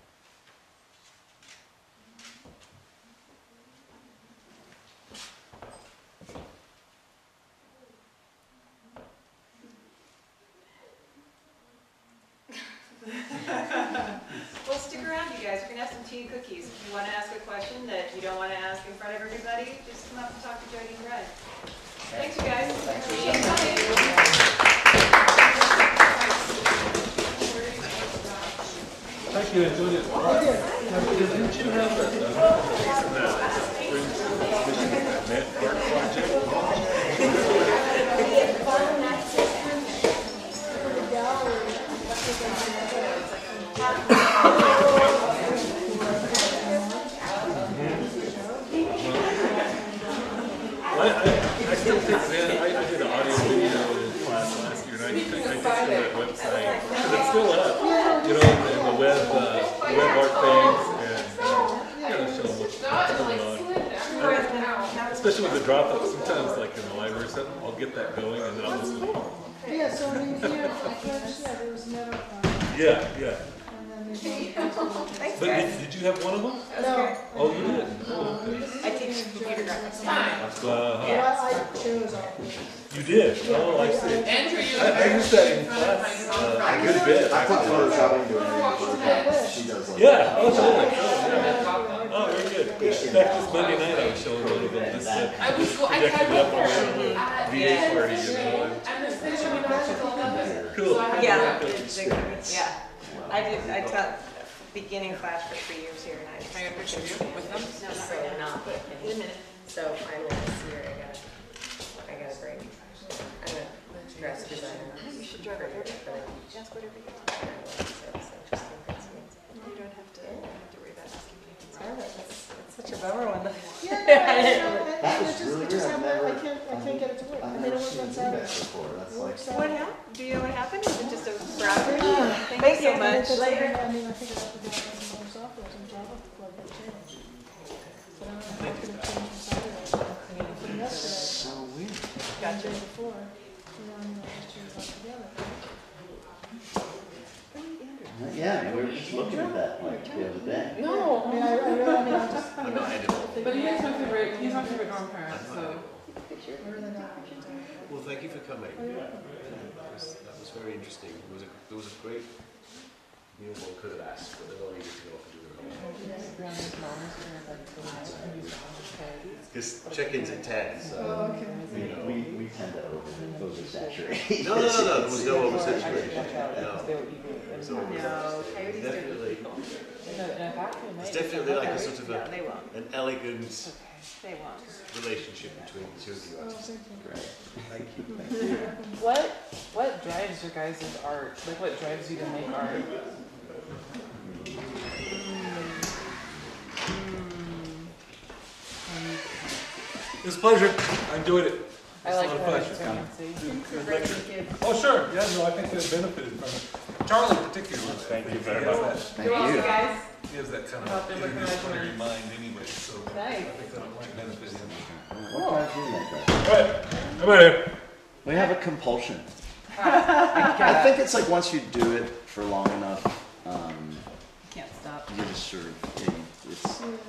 Well, stick around, you guys. We're going to have some tea and cookies. If you want to ask a question that you don't want to ask in front of everybody, just come up and talk to Jody and Brad. Thanks, you guys. Thanks for Appreciate coming. Thank you, enjoyed it. Didn't you have that art project? I still think I did an audio video class last year, and I think I still that website, because it's still up, and the web art things, and show them what Especially with the dropout, sometimes like in the library or something, I'll get that going and then I'll just. Yeah, so I mean, here, yeah, there was never a problem. Yeah, yeah. And then they both. Thanks, But guys. did you have one of them? No. Oh, you did? Oh, okay. I teach computer graphics. Well, I chose all of them. You did? Oh, I see. Andrew, you I used that in class a good bit. I put Photoshop into it. She does like. Yeah, oh, really? Oh, very good. In fact, this Monday night I was showing one of them. This projected up on the VA party, you know. Cool. Yeah. Yeah. I taught beginning class for 3 years here, and I. Can I get a picture of you with them? So not in a minute. So I'm this year. I got a break. I'm a dress designer. You should drive over there. Ask whatever you want. You don't have to worry about asking me. It's such a bummer when the. I can't get it to work. I made it work on Saturday. What happened? Do you know what happened? Is it just a browser? Thank you so much. Later. I mean, I think I have to go out some other software, some Java plug that changed. So I don't know if I could have changed from Saturday. From yesterday. So weird. The day before. And then I just changed it all together. Yeah, we were just looking at that like the other day. No. I mean, I just. But he's my favorite grandparent, so. Where are the now pictures? Well, thank you for coming. That was very interesting. There was a great meal one could have asked, but they've all needed to go off and do their own. Because check-in's at 10, so you know. We tend to over-exaggerate. No, there was no over-saturation. No. Definitely. It's definitely like a sort of an elegant relationship between the two of you. Great. Thank you. What drives your guys' art? Like, what drives you to make art? It was a pleasure. I enjoyed it. I like a lot of that fun. experience. Oh, sure. Yeah, no, I think they benefited from it. Charlie particularly. Thank you very much. Thank you. Guys. He has that kind of interdisciplinary mind anyway, so I Nice. think that'll benefit him. What drives you like that? All right. I'm out of here. We have a compulsion. I think it's like once you do it for long enough, Can't stop. you just sort of,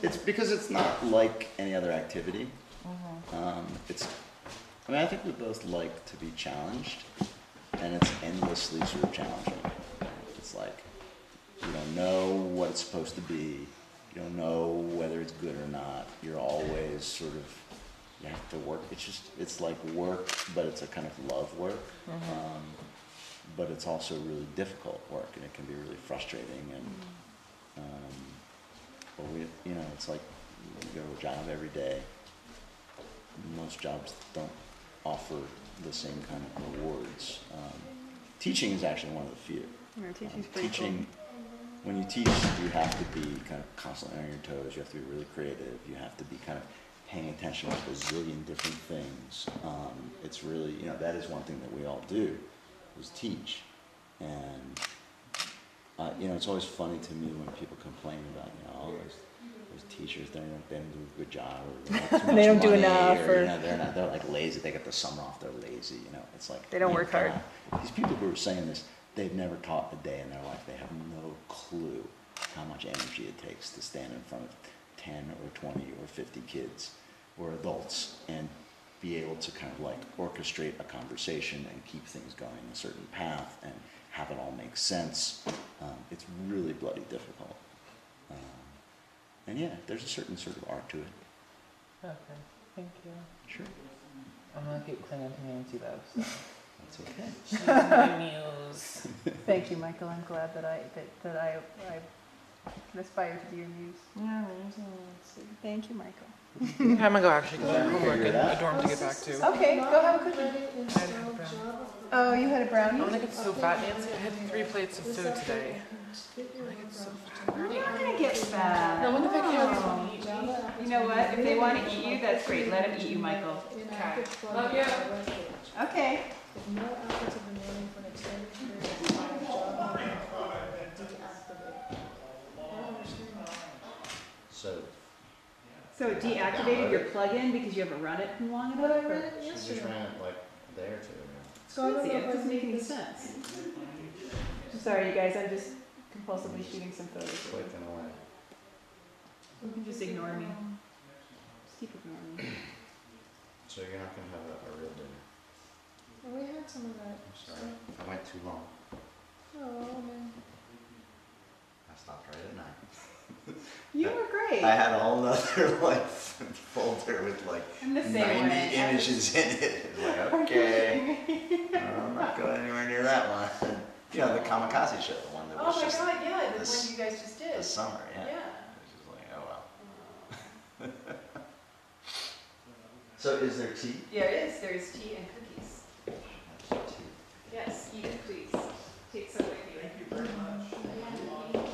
it's because it's not like any other activity. I think we both like to be challenged, and it's endlessly sort of challenging. It's like, you don't know what it's supposed to be, you don't know whether it's good or not, you're always sort of, you have to work, it's like work, but it's a kind of love work, but it's also really difficult work, and it can be really frustrating, and, but it's like, you go to a job every day. Most jobs don't offer the same kind of rewards. Teaching is actually one of the few. Teaching, when you teach, you have to be kind of constantly on your toes. You have to be really creative. You have to be kind of paying attention to a zillion different things. It's really, that is one thing that we all do, is teach. And, it's always funny to me when people complain about, those teachers, they don't do a good job, or They don't do money, enough, or they're like lazy. They get the summer off. They're lazy. It's like They don't work hard. These people who are saying this, they've never taught a day in their life. They have no clue how much energy it takes to stand in front of 10 or 20 or 50 kids or adults and be able to kind of like orchestrate a conversation and keep things going a certain path and have it all make sense. It's really bloody difficult. And yeah, there's a certain sort of art to it. Okay, thank you. Sure. I'm gonna keep clinging to Nancy though, so. That's okay. She's my muse. Thank you, Michael. I'm glad that I can aspire to be your muse. Yeah, Thank you, Michael. I'm gonna go actually because I have homework in a dorm to get back to. Okay, go have a cookie. Oh, you had a brownie? I'm gonna get so fat, Nancy. I had 3 plates of food today. I'm gonna get so fat. You're not gonna get fat. No, when if I can't? You know what? If they want to eat you, that's great. Let them eat you, Michael. Okay. Love you. Okay. If no outputs have been running for an extended period of time, Java will deactivate. I don't understand that. So, So it deactivated your plugin because you haven't run it long But I enough? ran or- it She just yesterday. ran it like a day or two ago. So I don't Crazy, know it if I doesn't make made any this. sense. I'm sorry, you guys, I'm just compulsively shooting some photos. for you. Clicking away. You can just ignore me. Just keep ignoring me. So you're not gonna have a real dinner. Well, we had some of that. I'm sorry. I went too long. Oh, man. I stopped right at 9. You were great. I had a whole nother like folder with like I'm the 90 same way. images in it. It's like, okay, I'm not going anywhere near that one. You know, the Kamikaze show, the one that Oh was my just god, yeah, the this- one you guys just did. this summer, yeah. Yeah. It's just like, oh well. So is there tea? Yeah, it is. There's tea and cookies. There's tea. Yes, eat it, please. Take some with you. Thank you very much.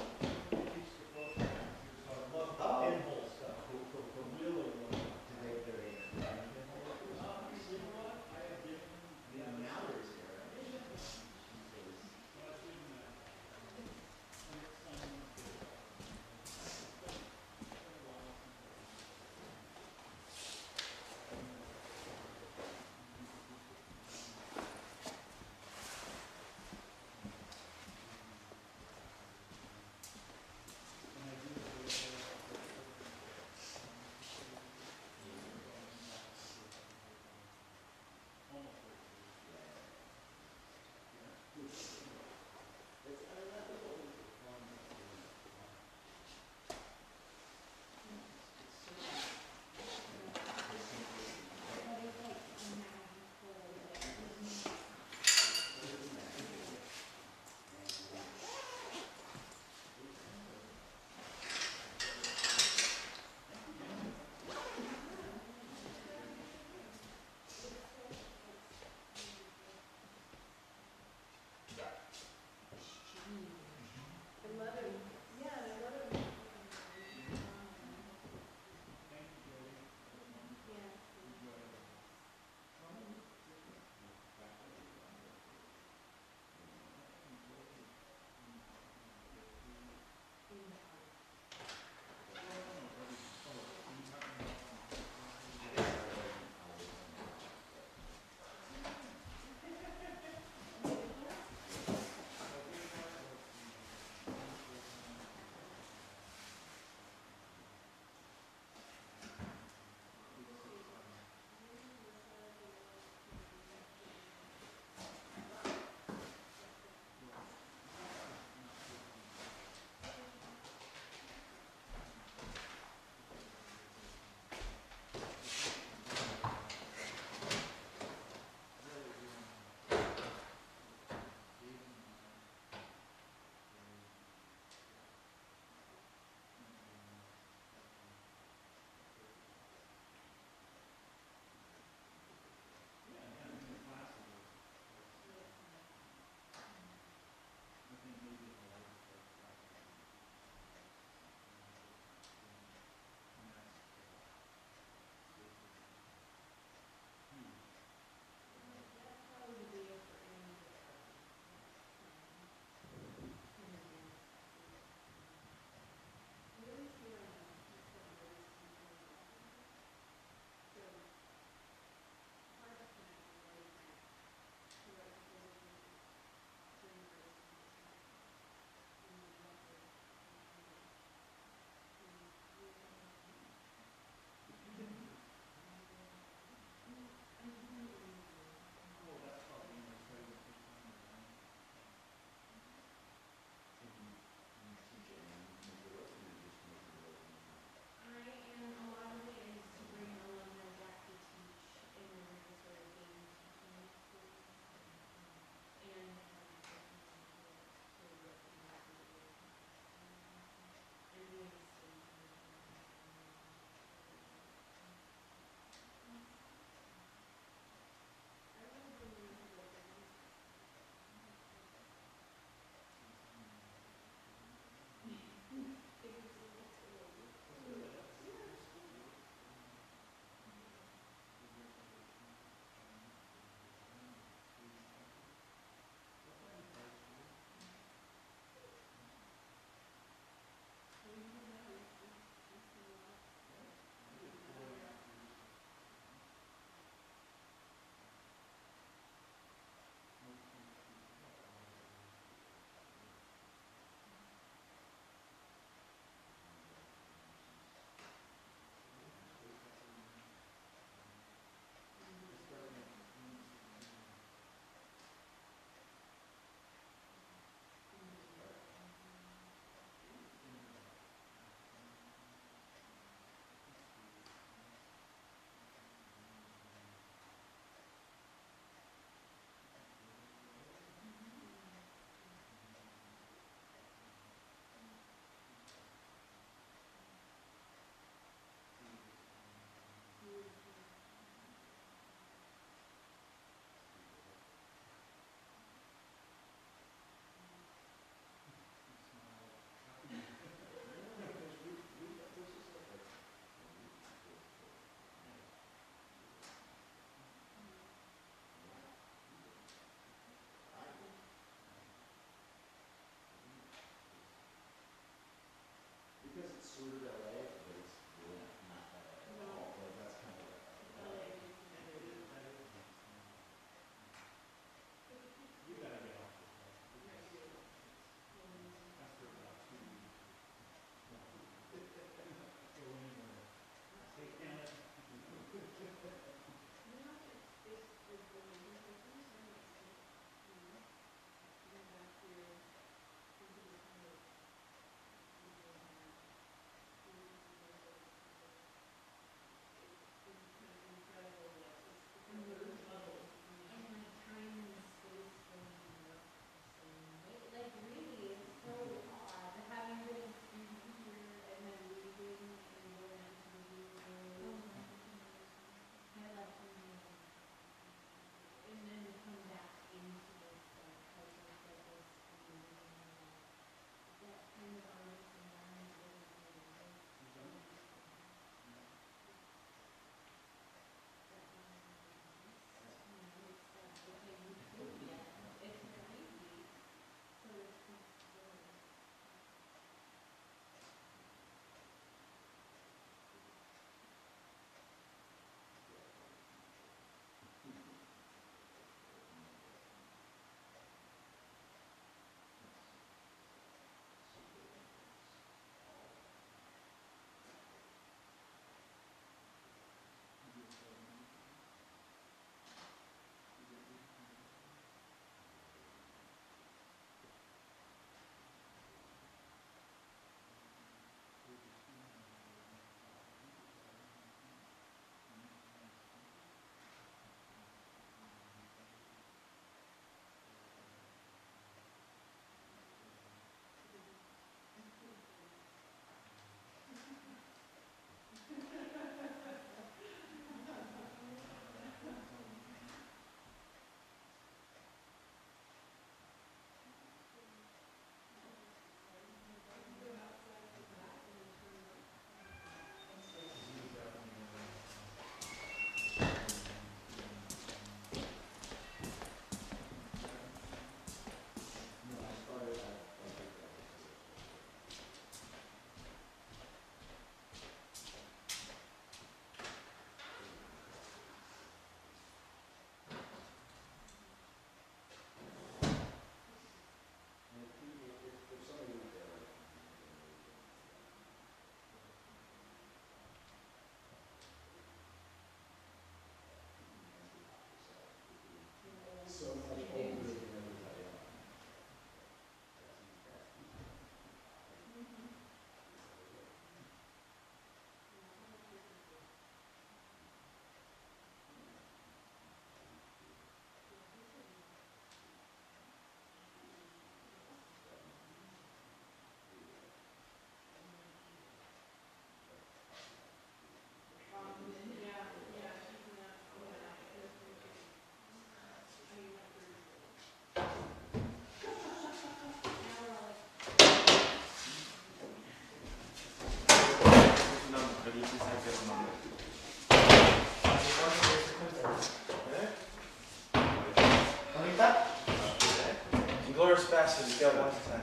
Inglourious Bastards, scale of 1 to 10.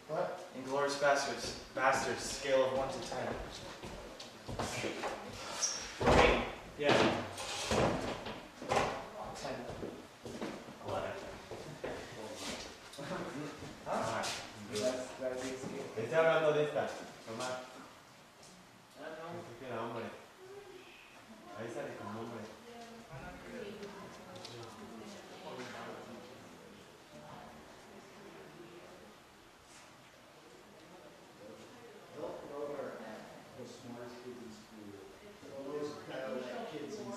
What? Inglourious Bastards, scale of 1 to 10. Rain. Yeah. 10. 11. ¿Ah? Estoy hablando de esta. Tomás. ¿Qué era, hombre? Ahí sale con nombre. Those kind of like kids in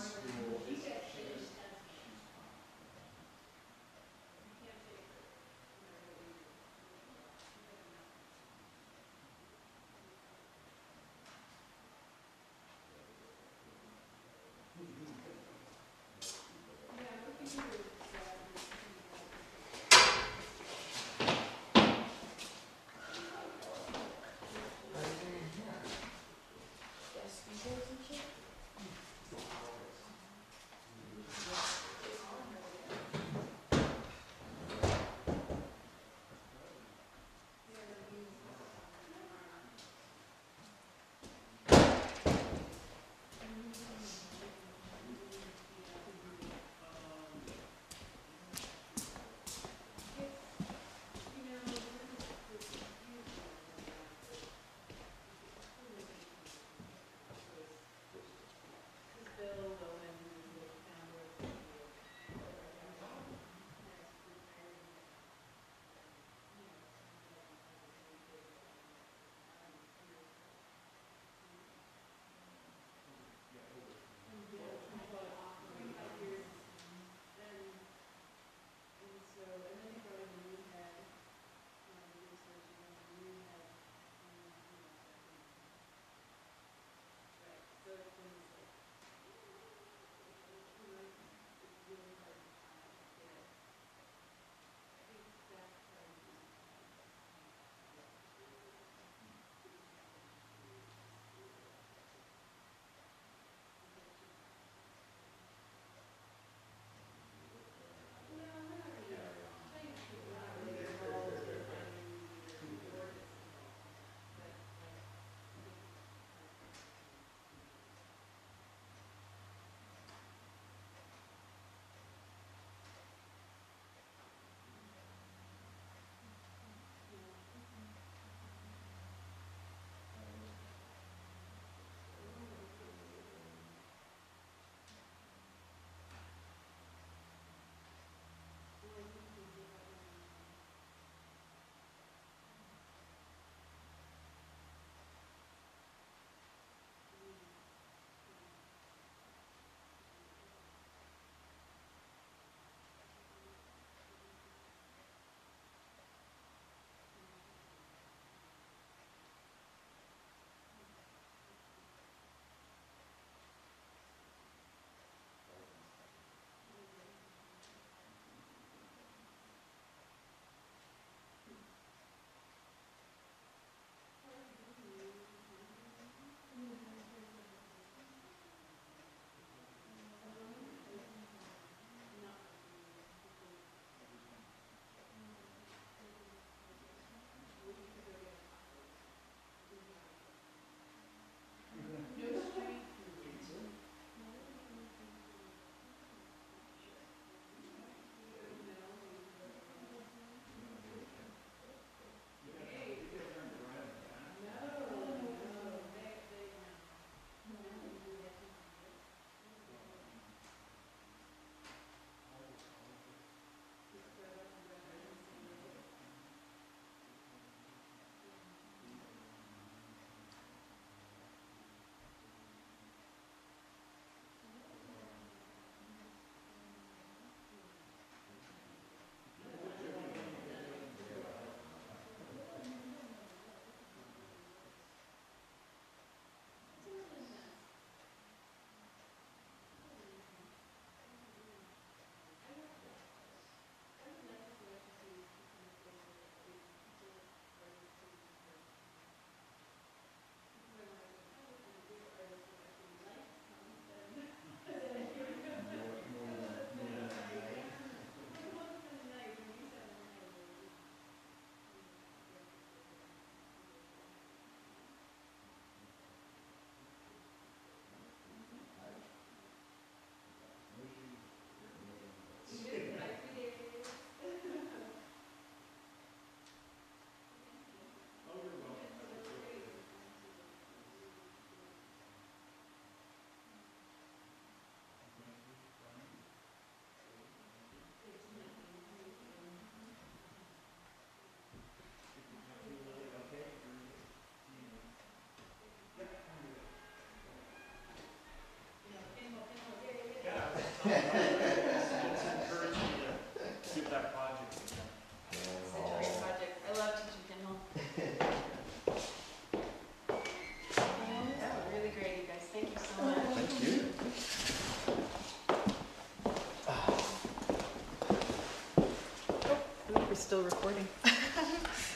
still recording.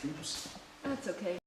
Oops. That's okay.